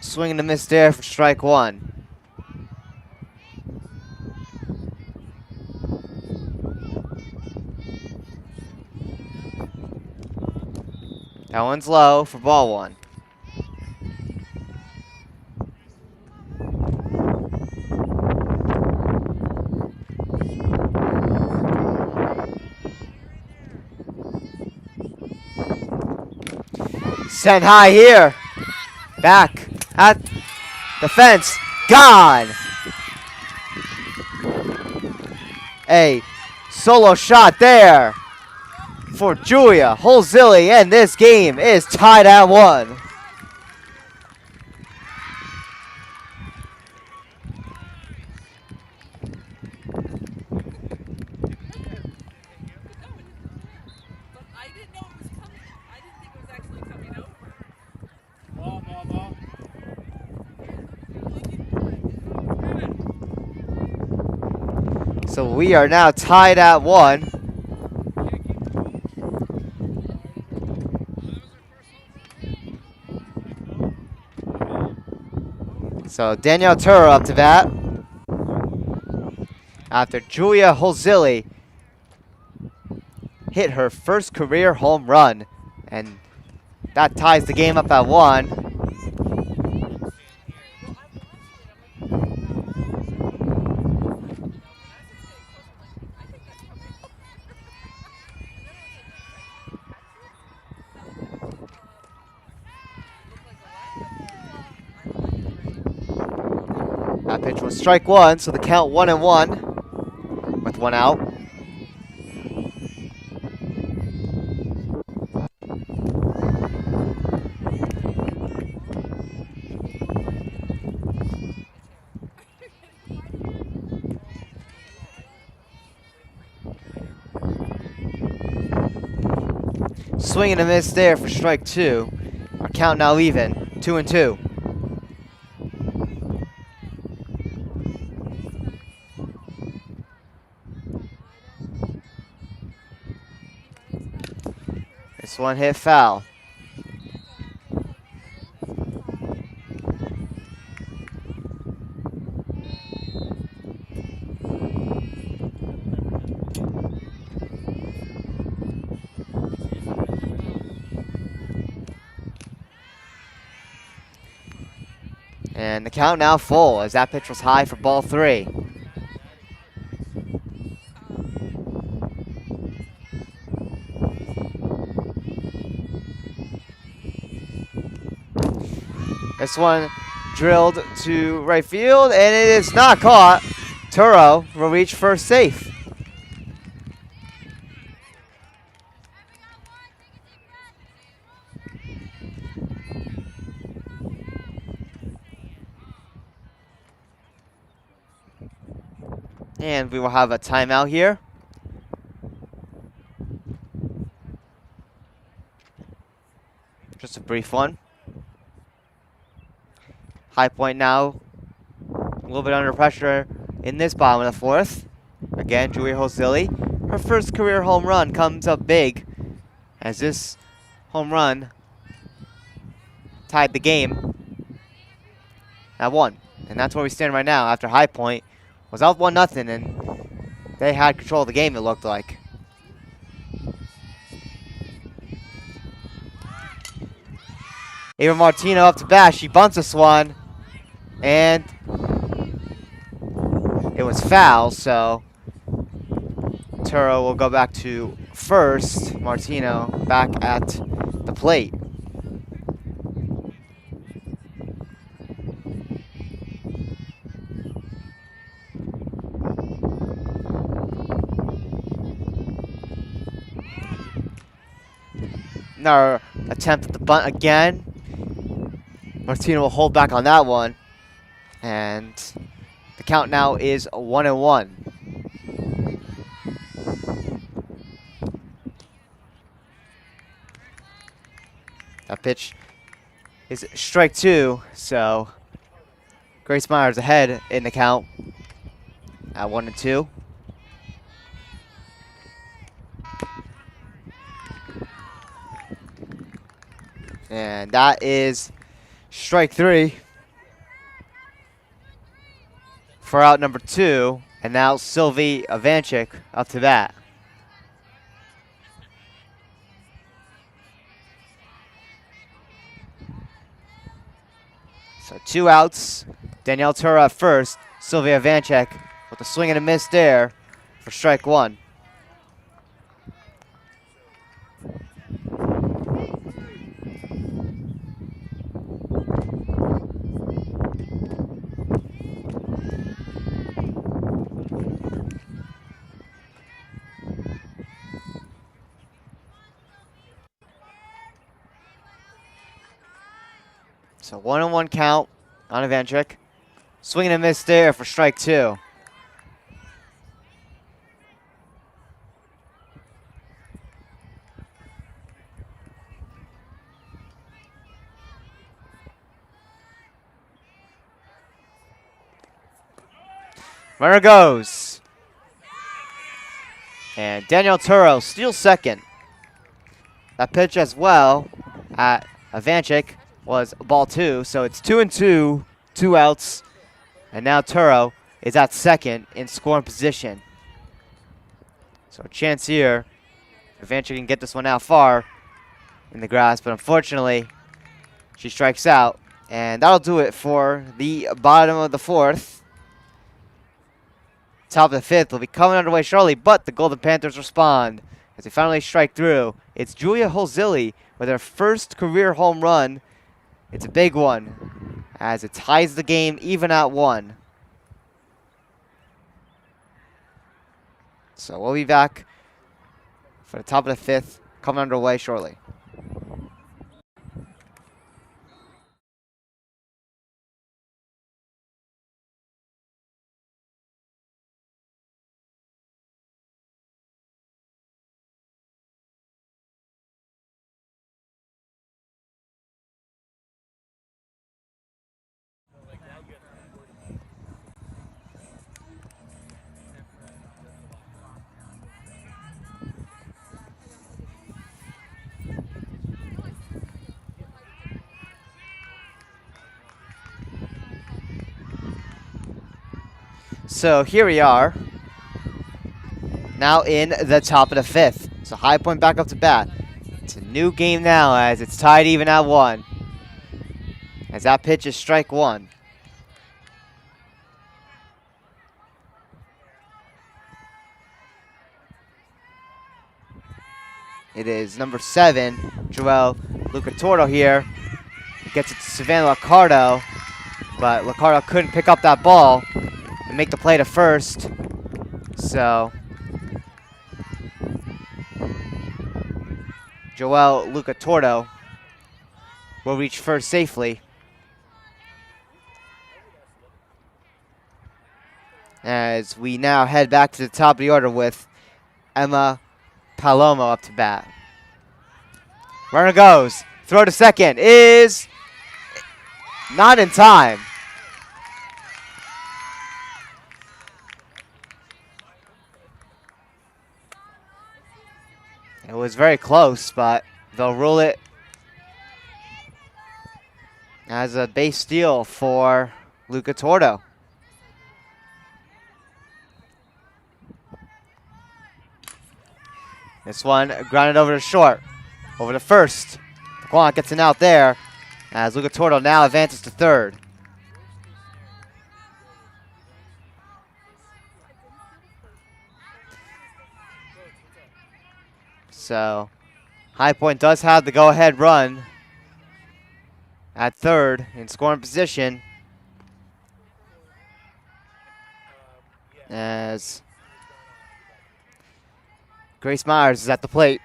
Swing and a miss there for strike one. That one's low for ball one. Sent high here. Back at the fence. Gone. A solo shot there for Julia Holzilli, and this game is tied at 1. So we are now tied at 1. So Danielle Turo up to bat after Julia Holzilli hit her first career home run, and that ties the game up at 1. That pitch was strike one, so the count 1-1 with one out. Swing and a miss there for strike two. Our count now even, 2-2. This one hit foul. And the count now full as that pitch was high for ball 3. This one drilled to right field, and it is not caught. Turo will reach first safe. And we will have a timeout here. Just a brief one. High Point now a little bit under pressure in this bottom of the fourth. Again, Julia Hosili. Her first career home run comes up big, as this home run tied the game at 1. And that's where we stand right now after High Point was up 1-0, and they had control of the game, it looked like. Ava Martino up to bat. She bunts this one, and it was foul, so Turo will go back to first. Martino back at the plate. Another attempt at the bunt again. Martino will hold back on that one. And the count now is 1-1. That pitch is strike 2, so Grace Myers ahead in the count at 1-2. And that is strike 3 for out number 2. And now Sylvie Ivanchik up to bat. So 2 outs. Danielle Tura at first. Sylvia Ivanchik with a swing and a miss there for strike 1. So 1-1 count on Ivanchik. Swing and a miss there for strike 2. Runner goes. And Danielle Turo steals second. That pitch as well at Ivanchik was ball 2, so it's 2-2, 2 outs. And now Turo is at second in scoring position. So a chance here. Ivanchik can get this one out far in the grass, but unfortunately, she strikes out. And that'll do it for the bottom of the fourth. Top of the fifth will be coming underway shortly, but the Golden Panthers respond as they finally strike through. It's Julia Holzilli with her first career home run. It's a big one as it ties the game even at 1. So we'll be back for the top of the fifth coming underway shortly. So here we are, now in the top of the fifth. So High Point back up to bat. It's a new game now as it's tied even at 1. As that pitch is strike 1. It is number 7, Joelle Lucatordo here. Gets it to Savannah Licardo, but Licardo couldn't pick up that ball and make the play to first. So Joelle Lucatordo will reach first safely. As we now head back to the top of the order with Emma Palomo up to bat. Runner goes. Throw to second is not in time. It was very close, but they'll rule it as a base steal for Luca Tordo. This one grounded over to short, over to first. Pequannock gets an out there as Luca Tordo now advances to third. So High Point does have the go-ahead run at third in scoring position as Grace Myers is at the plate.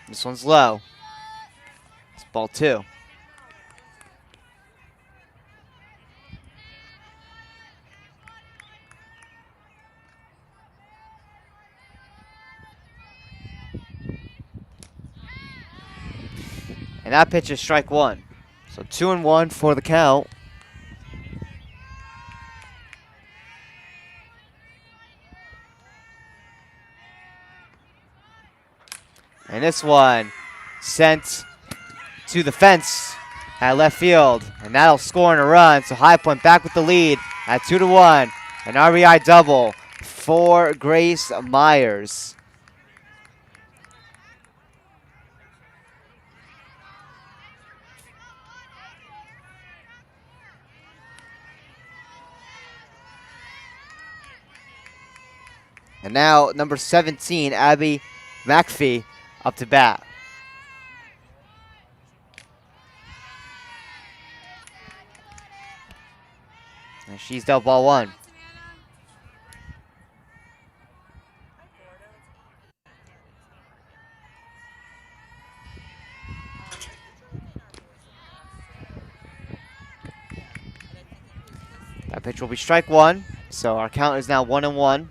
This one's low. It's ball 2. And that pitch is strike 1. So 2-1 for the count. And this one sent to the fence at left field. And that'll score in a run. So High Point back with the lead at 2-1. An RBI double for Grace Myers. And now number 17, Abby McPhee, up to bat. And she's dealt ball 1. That pitch will be strike 1. So our count is now 1-1.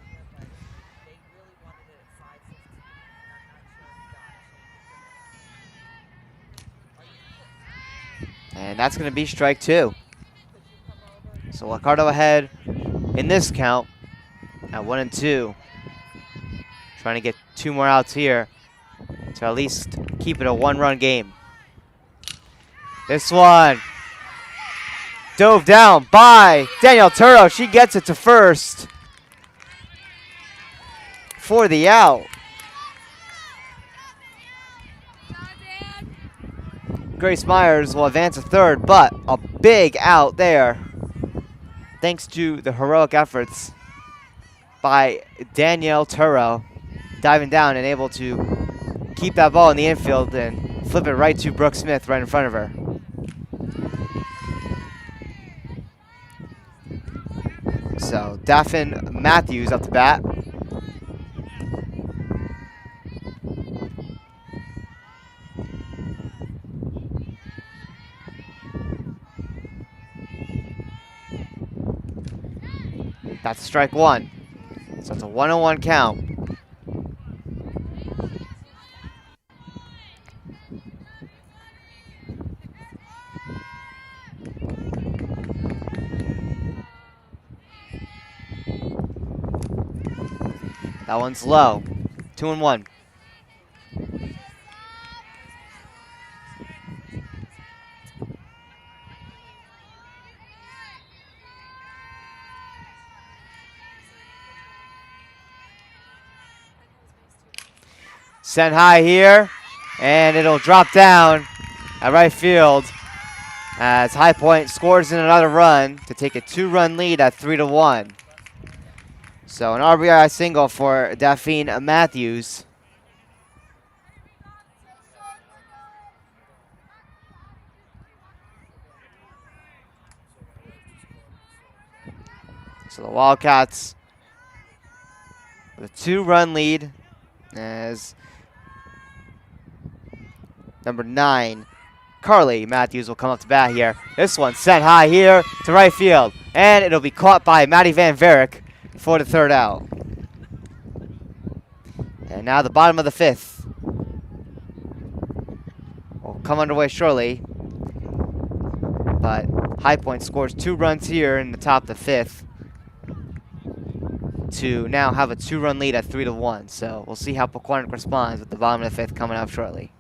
And that's going to be strike 2. So Liccardo ahead in this count at 1-2. Trying to get 2 more outs here to at least keep it a 1-run game. This one dove down by Danielle Turo. She gets it to first for the out. Grace Myers will advance to third, but a big out there thanks to the heroic efforts by Danielle Turo, diving down and able to keep that ball in the infield and flip it right to Brooke Smith right in front of her. So Daphne Matthews up to bat. That's strike 1. So it's a 1-1 count. That one's low. 2-1. Sent high here, and it'll drop down at right field as High Point scores in another run to take a 2-run lead at 3-1. So an RBI single for Daphne Matthews. So the Wildcats with a 2-run lead as number 9, Carly Matthews will come up to bat here. This one sent high here to right field, and it'll be caught by Maddie Van Varick for the 3rd out. And now the bottom of the 5th will come underway shortly But High Point scores 2 runs here in the top of the 5th to now have a 2-run lead at 3-1. So we'll see how Pequannock responds with the bottom of the 5th coming up shortly.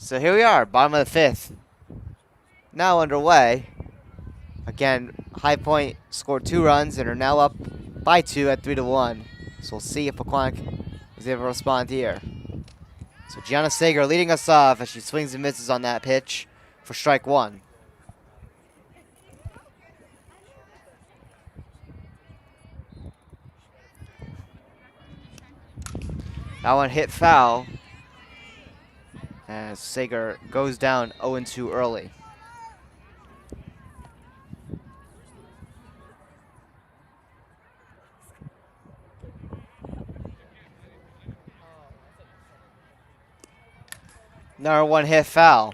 So here we are, bottom of the 5th. Now underway. Again, High Point scored 2 runs and are now up by 2 at 3-1. So we'll see if Pequannock is able to respond here. So Gianna Sager leading us off as she swings and misses on that pitch for strike 1. That one hit foul as Sager goes down 0-2 early. Another one hit foul.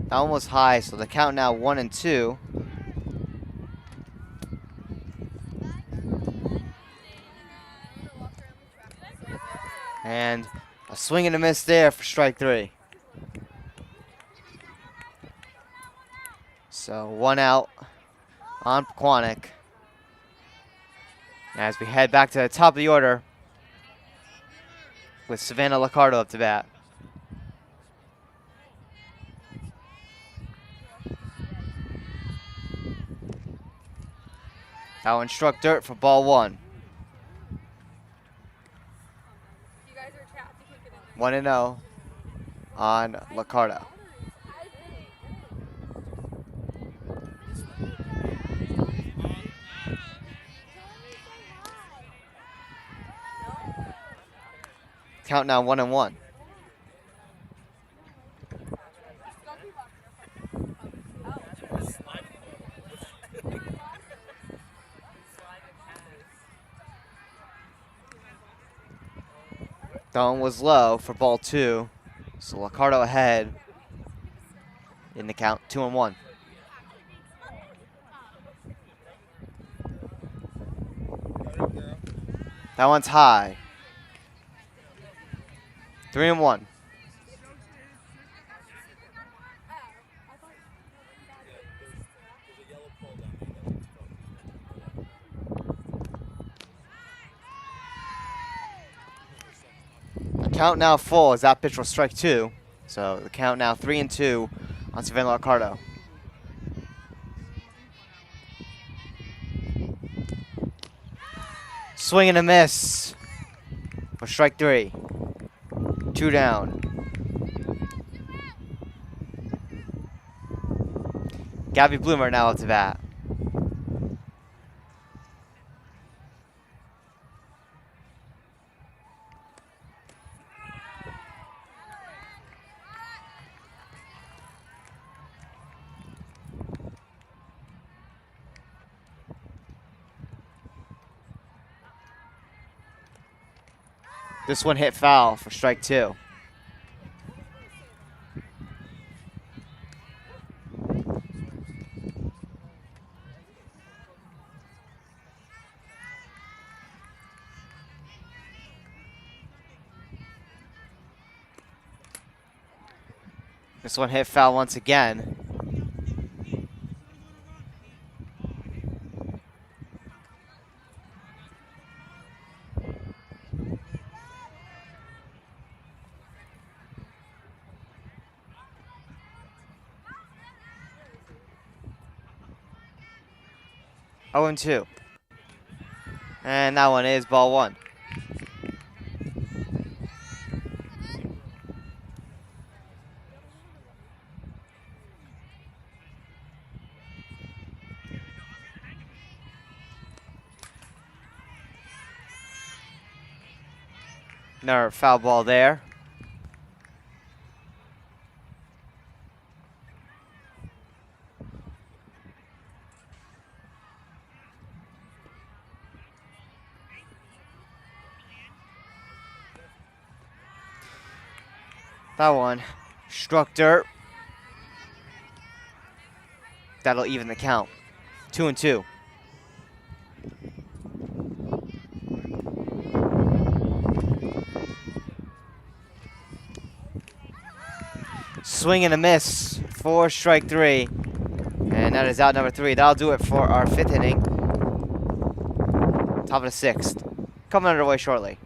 That one was high, so the count now 1-2. And a swing and a miss there for strike 3. So 1 out on Pequannock. As we head back to the top of the order with Savannah Liccardo up to bat. That one struck dirt for ball 1. 1-0 on Liccardo. Count now 1-1. That one was low for ball 2. So Liccardo ahead in the count, 2-1. That one's high. 3-1. Count now full as that pitch will strike 2. So the count now 3-2 on Savannah Liccardo. Swing and a miss for strike 3. 2 down. Gabby Bloomer now up to bat. This one hit foul for strike 2. This one hit foul once again. Oh, and 2. And that one is ball 1. Another foul ball there. That one struck dirt. That'll even the count. 2 and 2. Swing and a miss for strike 3. And that is out number 3. That'll do it for our 5th inning. Top of the 6th. Coming underway shortly.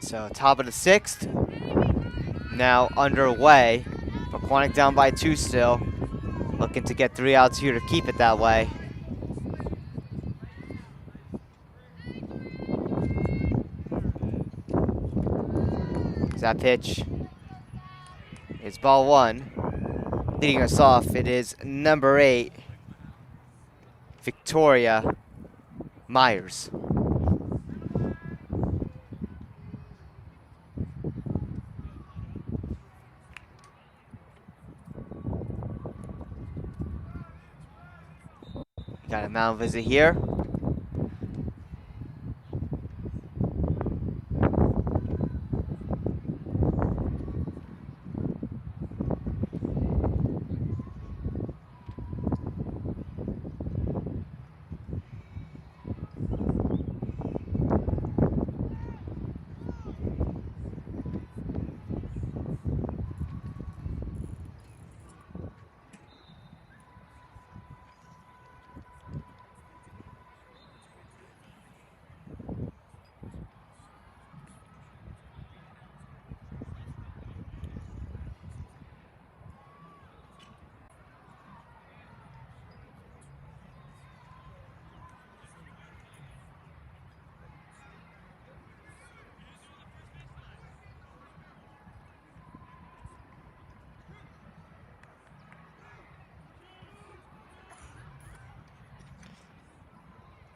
So top of the 6th, now underway. Pequannock down by 2 still. Looking to get 3 outs here to keep it that way. That pitch is ball 1. Leading us off, it is number 8, Victoria Myers. Got a mound visit here.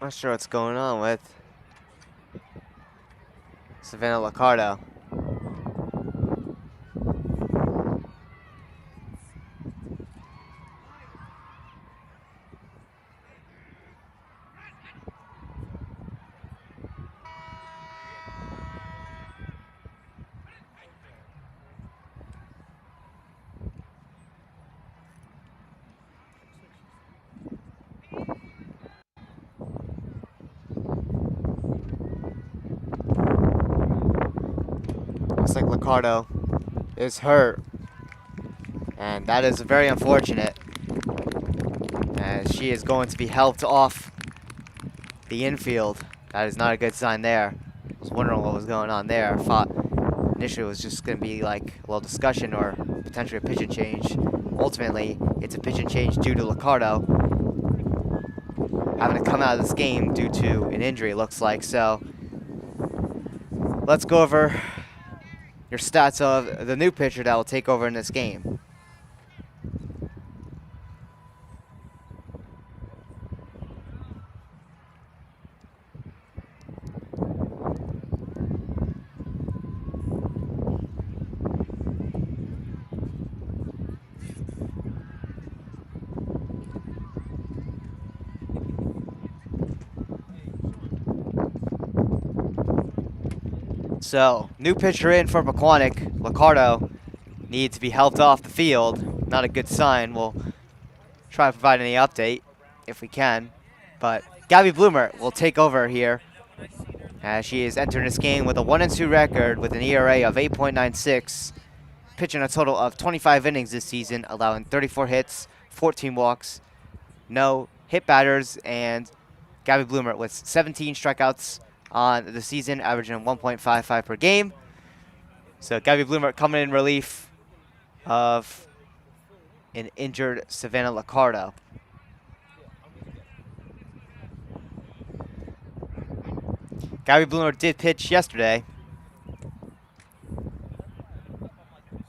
Not sure what's going on with Savannah Liccardo. Looks like Liccardo is hurt, and that is very unfortunate, as she is going to be helped off the infield. That is not a good sign there. I was wondering what was going on there. I thought initially it was just going to be like a little discussion or potentially a pitch and change. Ultimately, it's a pitch and change due to Liccardo having to come out of this game due to an injury, it looks like. So let's go over your stats of the new pitcher that will take over in this game. So, new pitcher in for Pequannock. Liccardo needs to be helped off the field. Not a good sign. We'll try to provide any update if we can. But Gabby Bloomer will take over here, as she is entering this game with a 1-2 record with an ERA of 8.96, pitching a total of 25 innings this season, allowing 34 hits, 14 walks, no hit batters, and Gabby Bloomer with 17 strikeouts on the season, averaging 1.55 per game. So Gabby Bloomer coming in relief of an injured Savannah Liccardo. Gabby Bloomer did pitch yesterday.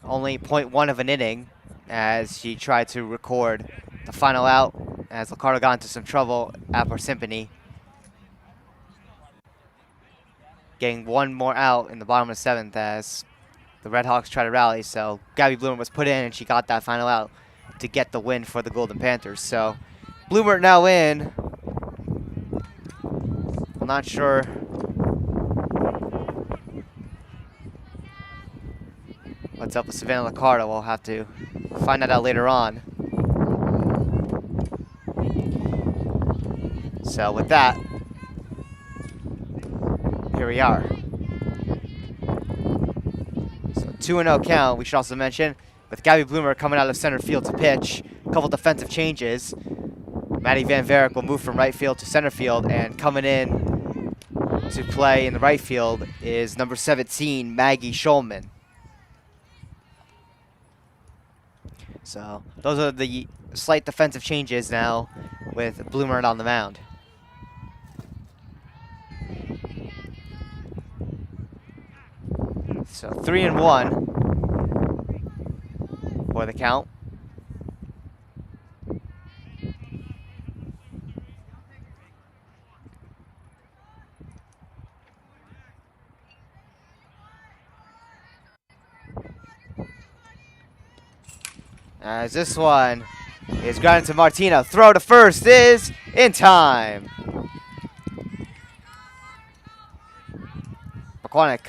Only 0.1 of an inning, as she tried to record the final out, as Liccardo got into some trouble at Parsippany, getting one more out in the bottom of the 7th as the Red Hawks try to rally. So Gabby Bloomer was put in, and she got that final out to get the win for the Golden Panthers. So Bloomer now in. I'm not sure what's up with Savannah Liccardo. We'll have to find that out later on. So with that, here we are. So 2-0 count, we should also mention, with Gabby Bloomer coming out of center field to pitch. A couple defensive changes. Maddie Van Varick will move from right field to center field, and coming in to play in the right field is number 17, Maggie Schulman. So those are the slight defensive changes now with Bloomer on the mound. So 3-1 for the count. As this one is grounded to Martina. Throw to first is in time. Pequannock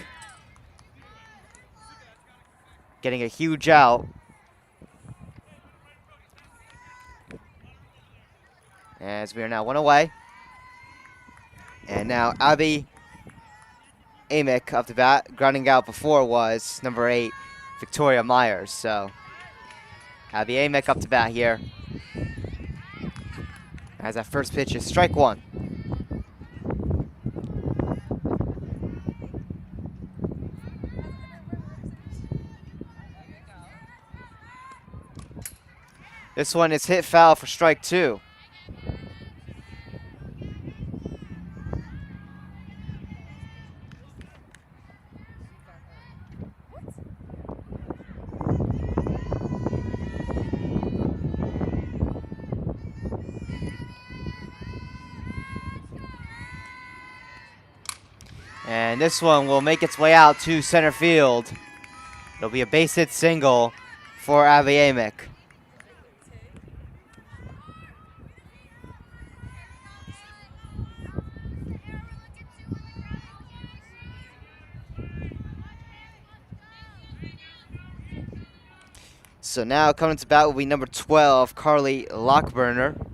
getting a huge out. As we are now one away. And now Abby Amick up to bat. Grounding out before was number 8, Victoria Myers. So Abby Amick up to bat here. As that first pitch is strike 1. This one is hit foul for strike 2. And this one will make its way out to center field. It'll be a base hit single for Aviamic. So now coming to bat will be number 12, Carly Lockburner.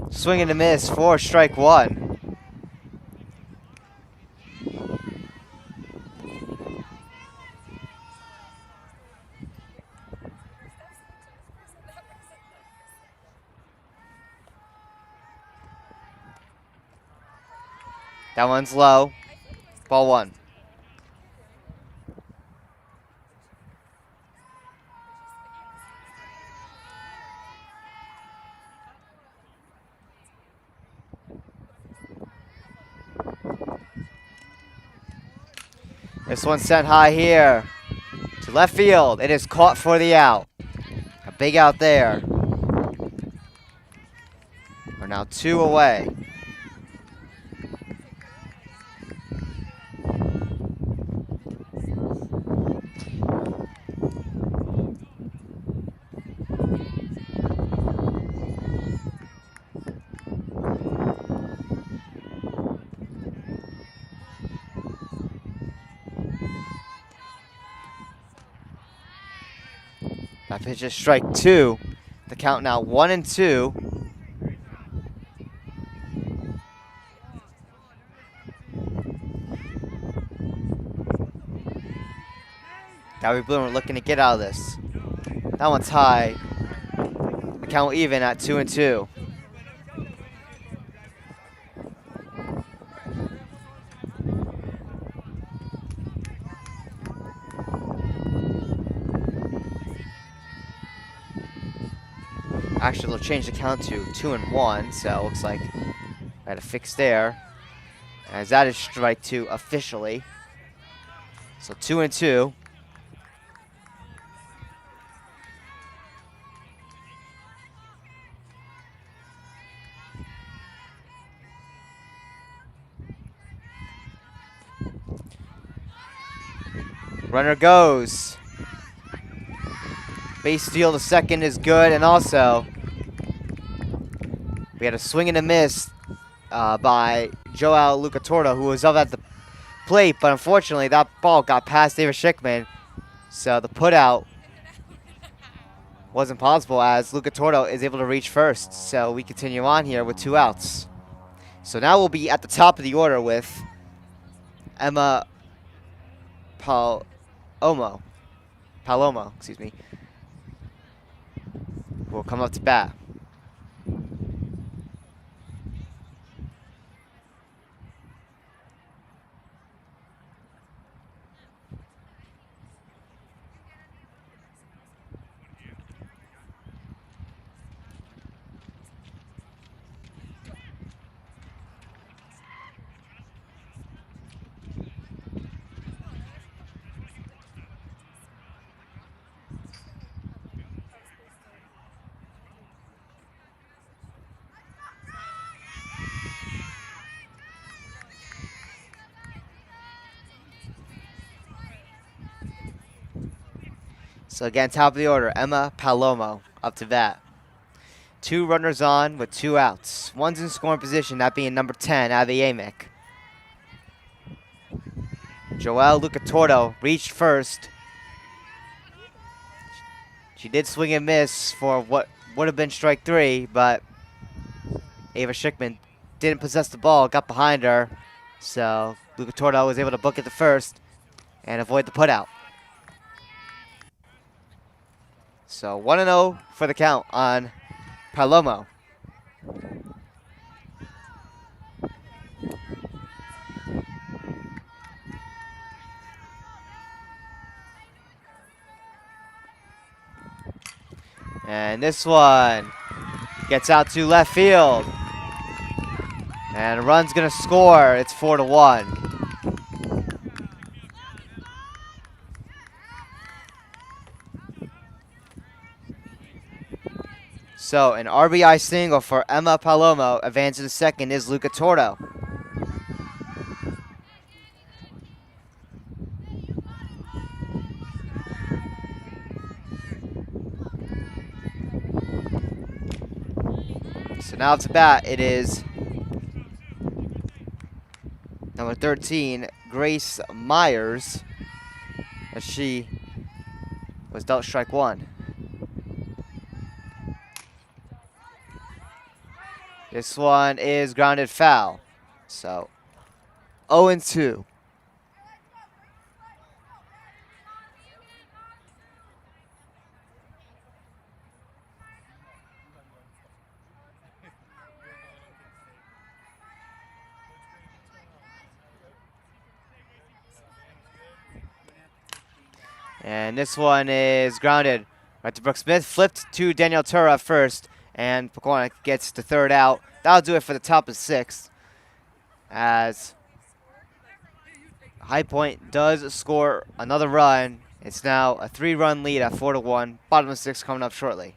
Swing and a miss for strike one. That one's low. Ball one. This one's sent high here to left field. It is caught for the out. A big out there. We're now 2 away. That pitch is strike two. The count now 1-2. Gary Bloomer looking to get out of this. That one's high. The count even at 2-2. Actually, they'll change the count to 2-1, so it looks like I had a fix there. As that is strike two officially. So 2-2. Runner goes. Base steal to second is good, and also we had a swing and a miss by Joel Lucatordo, who was up at the plate, but unfortunately that ball got past David Schickman, so the putout wasn't possible as Lucatordo is able to reach first. So we continue on here with 2 outs. So now we'll be at the top of the order with Emma Palomo, excuse me, who will come up to bat. So again, top of the order, Emma Palomo up to bat. 2 runners on with 2 outs. One's in scoring position, that being number 10, Aviamic. Joelle Lucatordo reached first. She did swing and miss for what would have been strike 3, but Ava Schickman didn't possess the ball, got behind her. So Lucatordo was able to book it to first and avoid the putout. So 1-0 for the count on Palomo. And this one gets out to left field. And a run's gonna score. It's 4-1. So an RBI single for Emma Palomo. Advancing to second is Luca Tordo. So now to bat, it is number 13, Grace Myers, as she was dealt strike one. This one is grounded foul. So 0-2. And this one is grounded right to Brooke Smith. Flipped to Danielle Tura first, and Pequannock gets the third out. That'll do it for the top of sixth, as High Point does score another run. It's now a 3-run lead at 4-1. Bottom of sixth coming up shortly.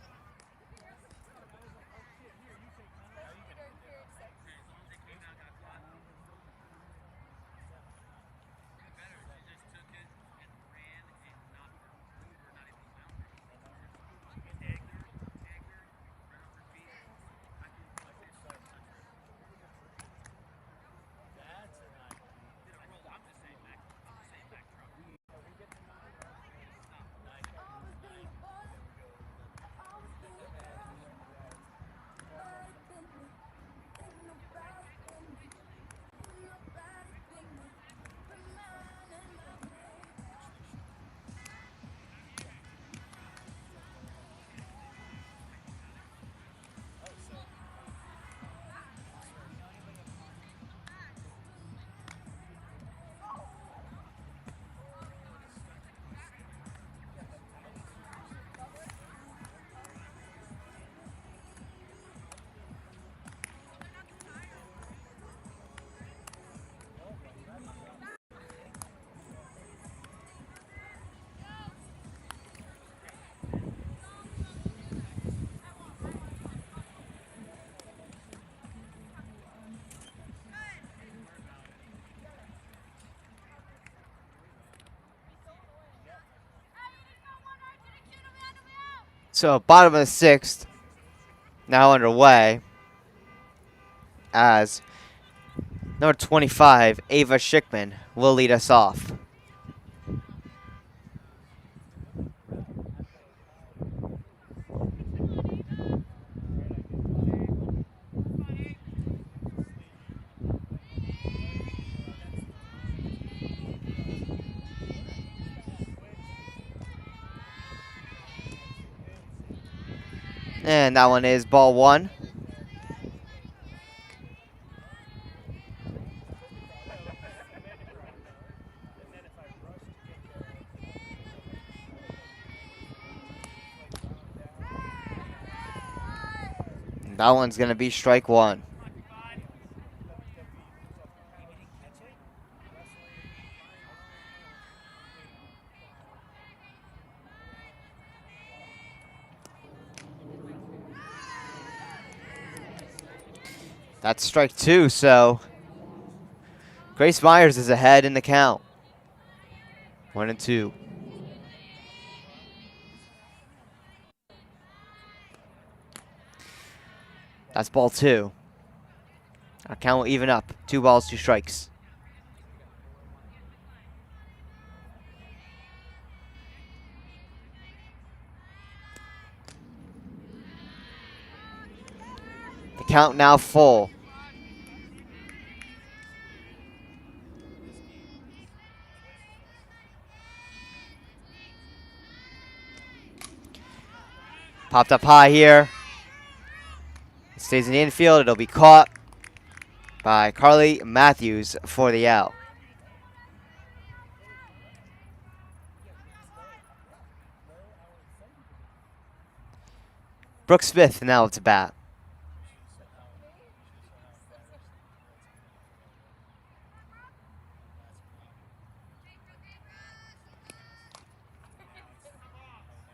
So bottom of the sixth now underway, as number 25, Ava Schickman, will lead us off. And that one is ball one. That one's going to be strike one. That's strike two, so Grace Myers is ahead in the count. 1-2. That's ball two. Our count will even up. 2 balls, 2 strikes. The count now full. Popped up high here. It stays in the infield. It'll be caught by Carly Matthews for the out. Brooke Smith now to bat.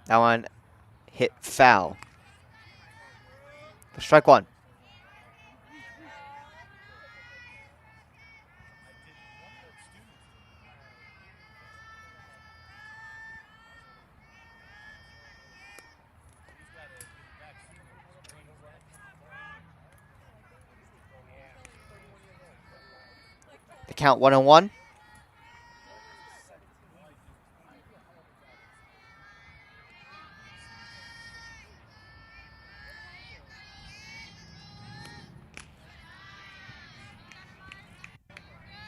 That one hit foul. Strike one. The count 1-1.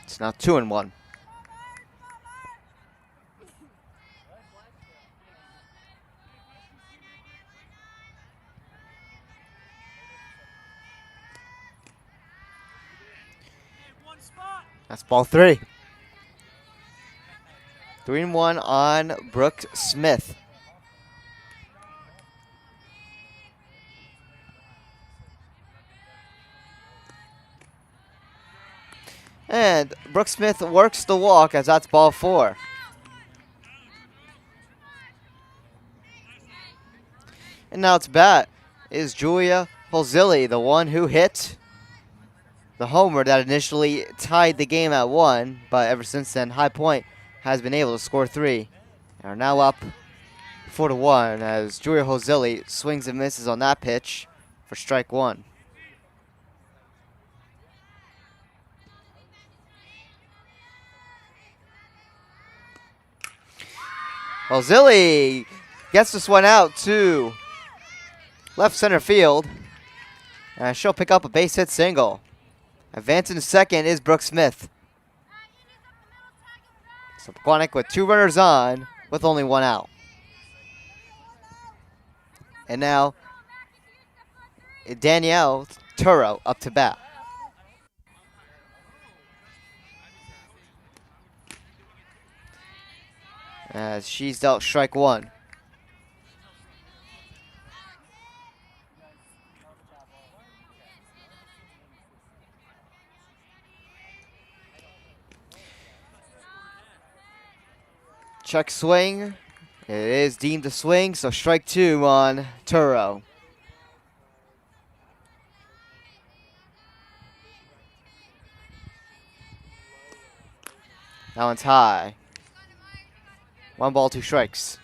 It's now 2-1. That's ball three. 3-1 on Brooke Smith. And Brooke Smith works the walk as that's ball four. And now it's bat is Julia Holzilli, the one who hit the homer that initially tied the game at 1, but ever since then, High Point has been able to score 3. And are now up 4-1 as Julia Holzilli swings and misses on that pitch for strike one. Holzilli gets this one out to left center field, and she'll pick up a base hit single. Advancing to second is Brooke Smith. So Pequannock with 2 runners on with only 1 out. And now Danielle Turo up to bat. As she's dealt strike one. Check swing. It is deemed a swing, so strike 2 on Turo. That one's high. 1 ball, 2 strikes.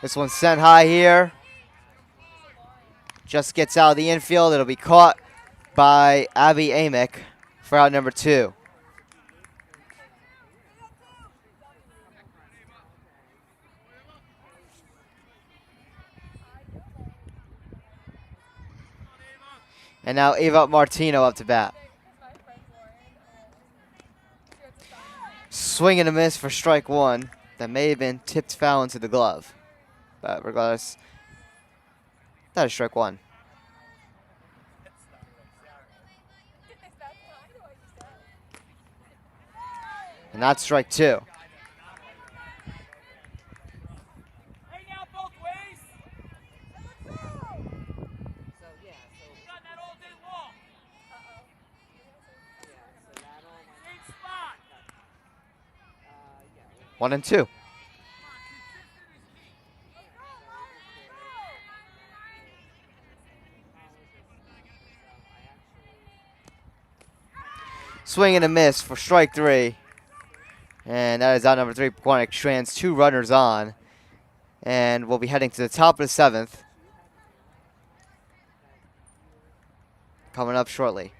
This one's sent high here. Just gets out of the infield. It'll be caught by Abby Amick for out number 2. And now Ava Martino up to bat. Swing and a miss for strike 1. That may have been tipped foul into the glove. But regardless, that is strike 1. And that's strike 2. One and 2. Swing and a miss for strike 3. And that is out number 3. Pequannock strands 2 runners on. And we'll be heading to the top of the 7th. Coming up shortly.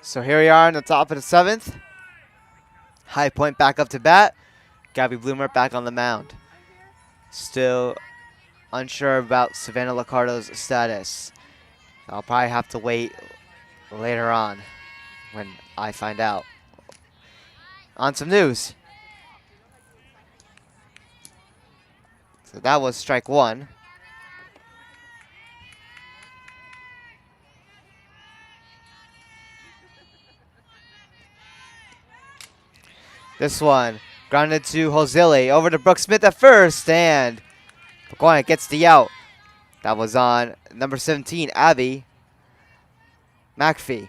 So here we are in the top of the 7th. High Point back up to bat. Gabby Bloomer back on the mound. Still unsure about Savannah Licardo's status. I'll probably have to wait later on when I find out. On some news. So that was strike 1. This one grounded to Hosili, over to Brooke Smith at first, and Pequannock gets the out. That was on number 17, Abby McPhee.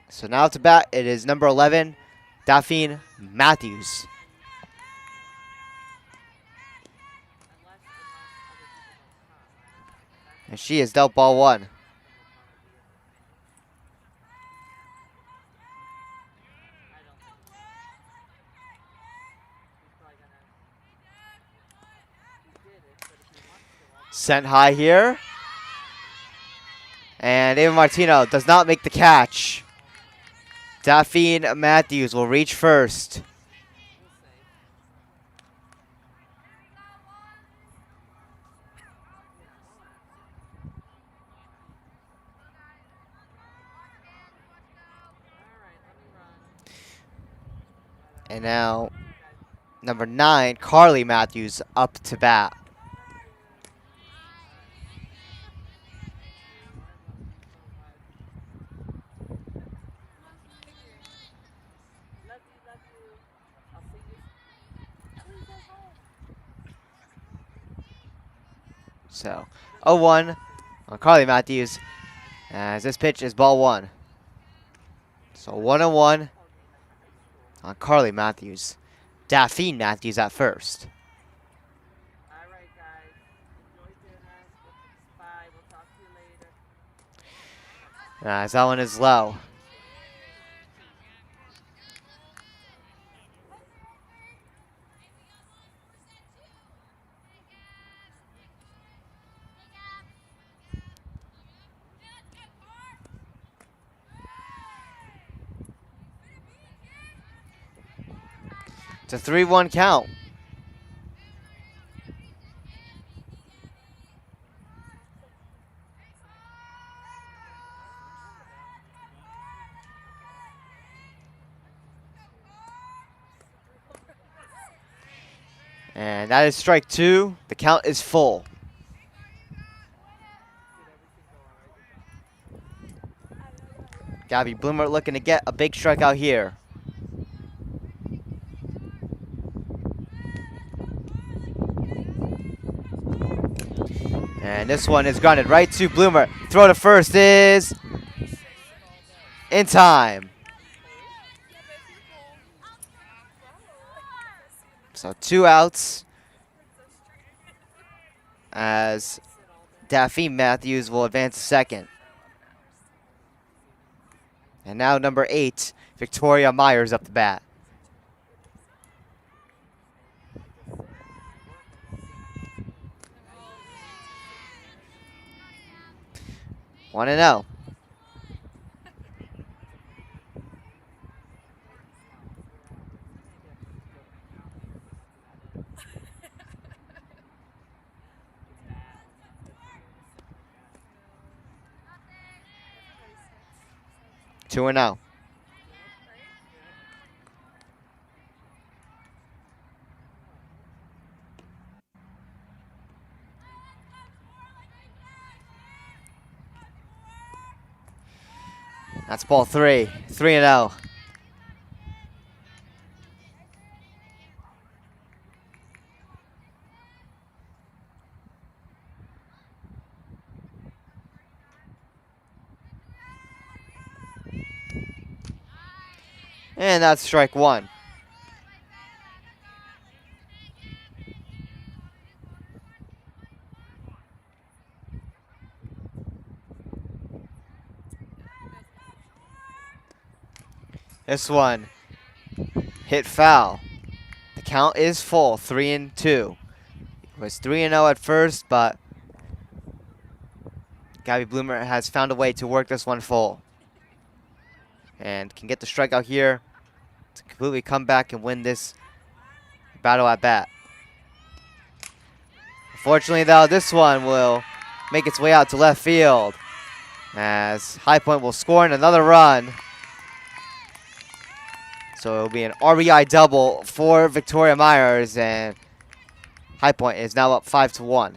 So now to bat, it is number 11, Daphne Matthews. And she is dealt ball 1. Sent high here. And Ava Martino does not make the catch. Daphne Matthews will reach first. And now, number 9, Carly Matthews up to bat. So, 0-1 on Carly Matthews, as this pitch is ball 1. So 1-1 on Carly Matthews. Daphne Matthews at first. Alright guys, enjoy dinner. Bye, we'll talk to you later. As that one is low. It's a 3-1 count. And that is strike 2. The count is full. Gabby Bloomer looking to get a big strikeout here. And this one is grounded right to Bloomer. Throw to first is in time. So 2 outs as Daphne Matthews will advance to second. And now number 8, Victoria Myers up the bat. One and 0. Two and 0. That's ball 3. 3 and 0. And that's strike 1. This one hit foul. The count is full, 3-2. It was 3-0 at first, but Gabby Bloomer has found a way to work this one full. And can get the strikeout here to completely come back and win this battle at bat. Unfortunately, though, this one will make its way out to left field as High Point will score another run. So it'll be an RBI double for Victoria Myers, and High Point is now up 5-1.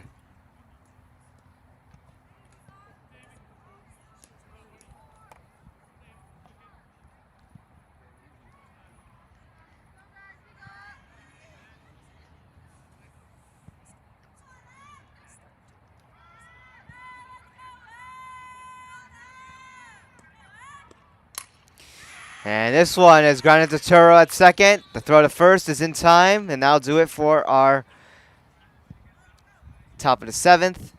And this one is grounded to Turo at second. The throw to first is in time, and that'll do it for our top of the 7th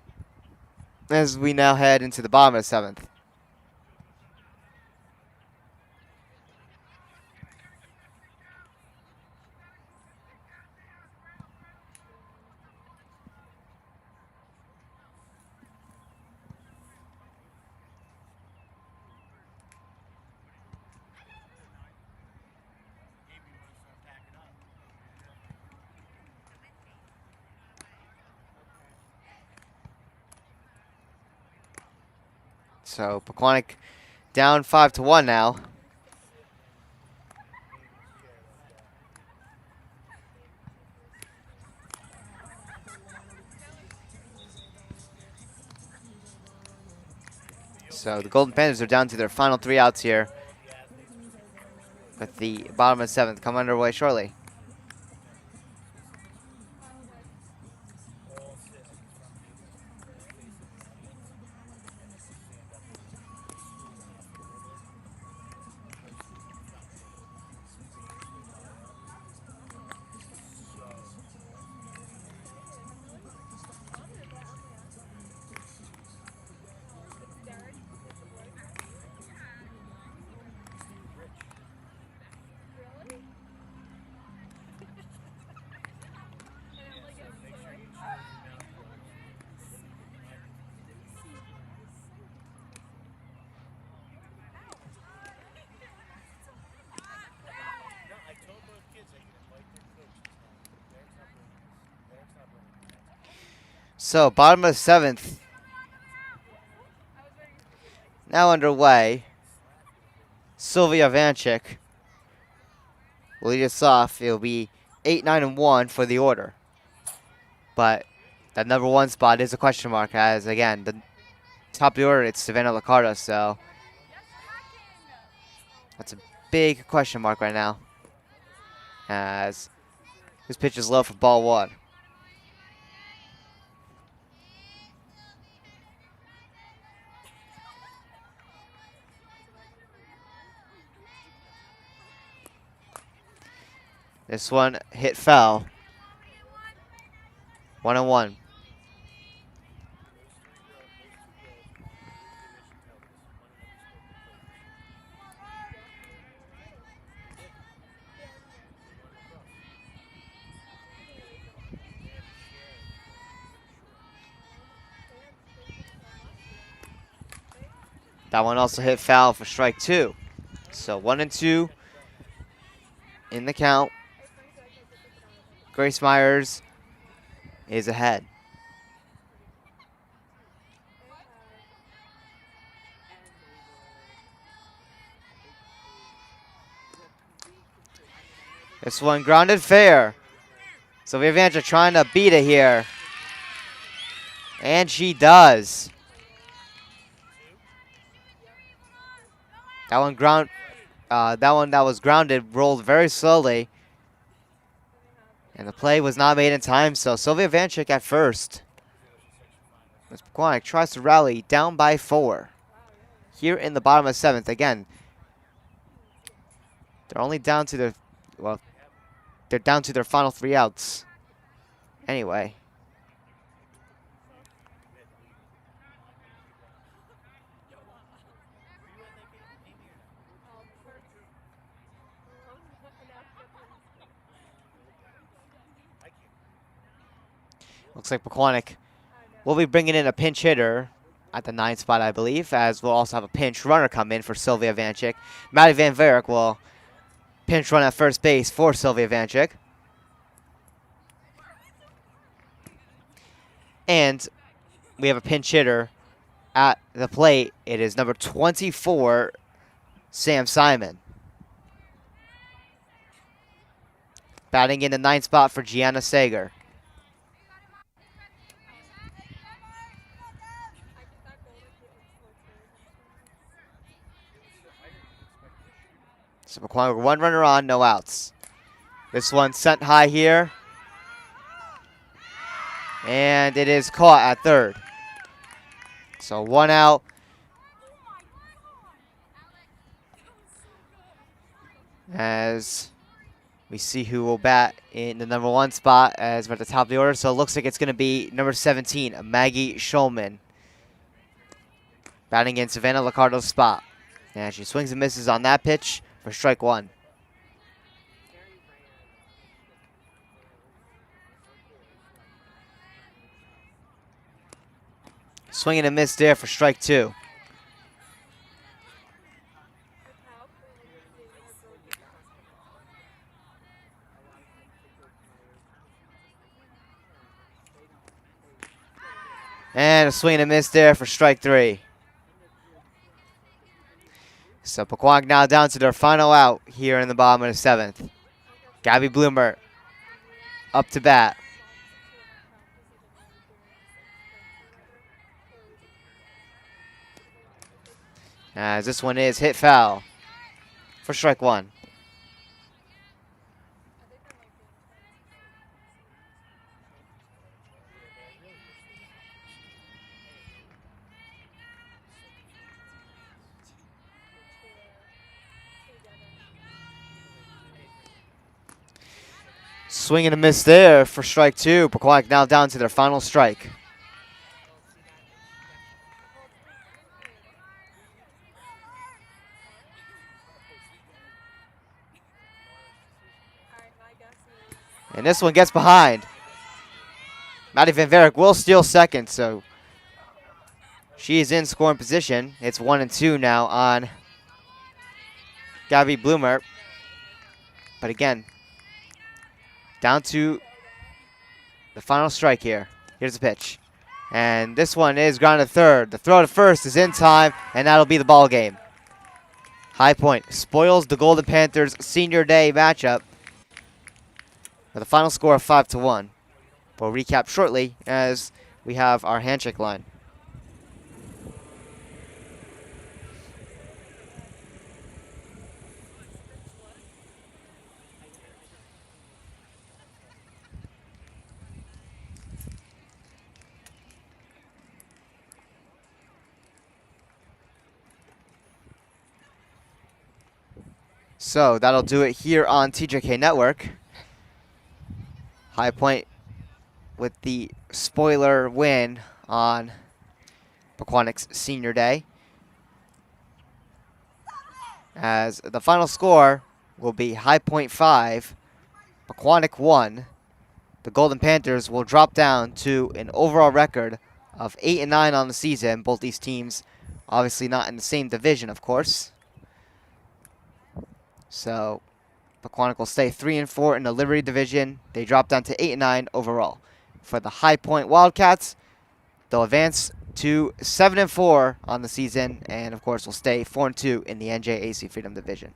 as we now head into the bottom of the 7th. So Pequannock down 5-1 now. So the Golden Panthers are down to their final 3 outs here, with the bottom of the 7th come underway shortly. So bottom of the 7th now underway. Sylvia Vanchik will lead us off. It'll be 8-9-1 for the order. But that number 1 spot is a question mark, as again, the top of the order, it's Savannah Liccardo, so that's a big question mark right now, as this pitch is low for ball 1. This one hit foul. 1-1. That one also hit foul for strike 2. So 1-2 in the count. Grace Myers is ahead. This one grounded fair. Sylvia Vanchik trying to beat it here. And she does. That one that was grounded rolled very slowly. And the play was not made in time, so Sylvia Vanchik at first. As Pequannock tries to rally down by 4. Here in the bottom of the 7th. Again, they're only down to their, well, they're down to their final 3 outs. Anyway. Looks like Pequannock will be bringing in a pinch hitter at the 9th spot, I believe, as we'll also have a pinch runner come in for Sylvia Vanchik. Maddie Van Varick will pinch run at first base for Sylvia Vanchik. And we have a pinch hitter at the plate. It is number 24, Sam Simon. Batting in the 9th spot for Gianna Sager. So Pequannock, one runner on, no outs. This one sent high here. And it is caught at third. So 1 out. As we see who will bat in the number 1 spot as we're at the top of the order. So it looks like it's going to be number 17, Maggie Schulman, batting in Savannah Licardo's spot. And she swings and misses on that pitch for strike 1. Swinging and miss there for strike 2. And a swing and a miss there for strike 3. So Pequannock now down to their final out here in the bottom of the 7th. Gabby Bloomer up to bat. As this one is hit foul for strike 1. Swing and a miss there for strike 2. Pequannock now down to their final strike. And this one gets behind. Maddie Van Varick will steal second, so she is in scoring position. It's 1-2 now on Gabby Bloomer. But again, down to the final strike here. Here's the pitch. And this one is grounded to third. The throw to first is in time, and that'll be the ball game. High Point spoils the Golden Panthers senior day matchup with a final score of 5-1. We'll recap shortly as we have our handshake line. So that'll do it here on TJK Network. High Point with the spoiler win on Pequannock's senior day. As the final score will be High Point 5, Pequannock 1. The Golden Panthers will drop down to an overall record of 8-9 on the season. Both these teams obviously not in the same division, of course. So Pequannock will stay 3-4 in the Liberty division. They drop down to 8-9 overall. For the High Point Wildcats, they'll advance to 7-4 on the season, and of course will stay 4-2 in the NJAC Freedom division.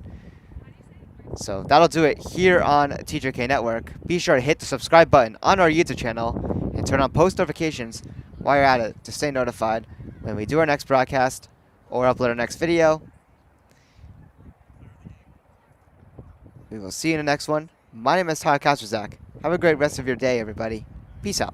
So that'll do it here on TJK Network. Be sure to hit the subscribe button on our YouTube channel and turn on post notifications while you're at it to stay notified when we do our next broadcast or upload our next video. We will see you in the next one. My name is Tyler Kazrazak. Have a great rest of your day, everybody. Peace out.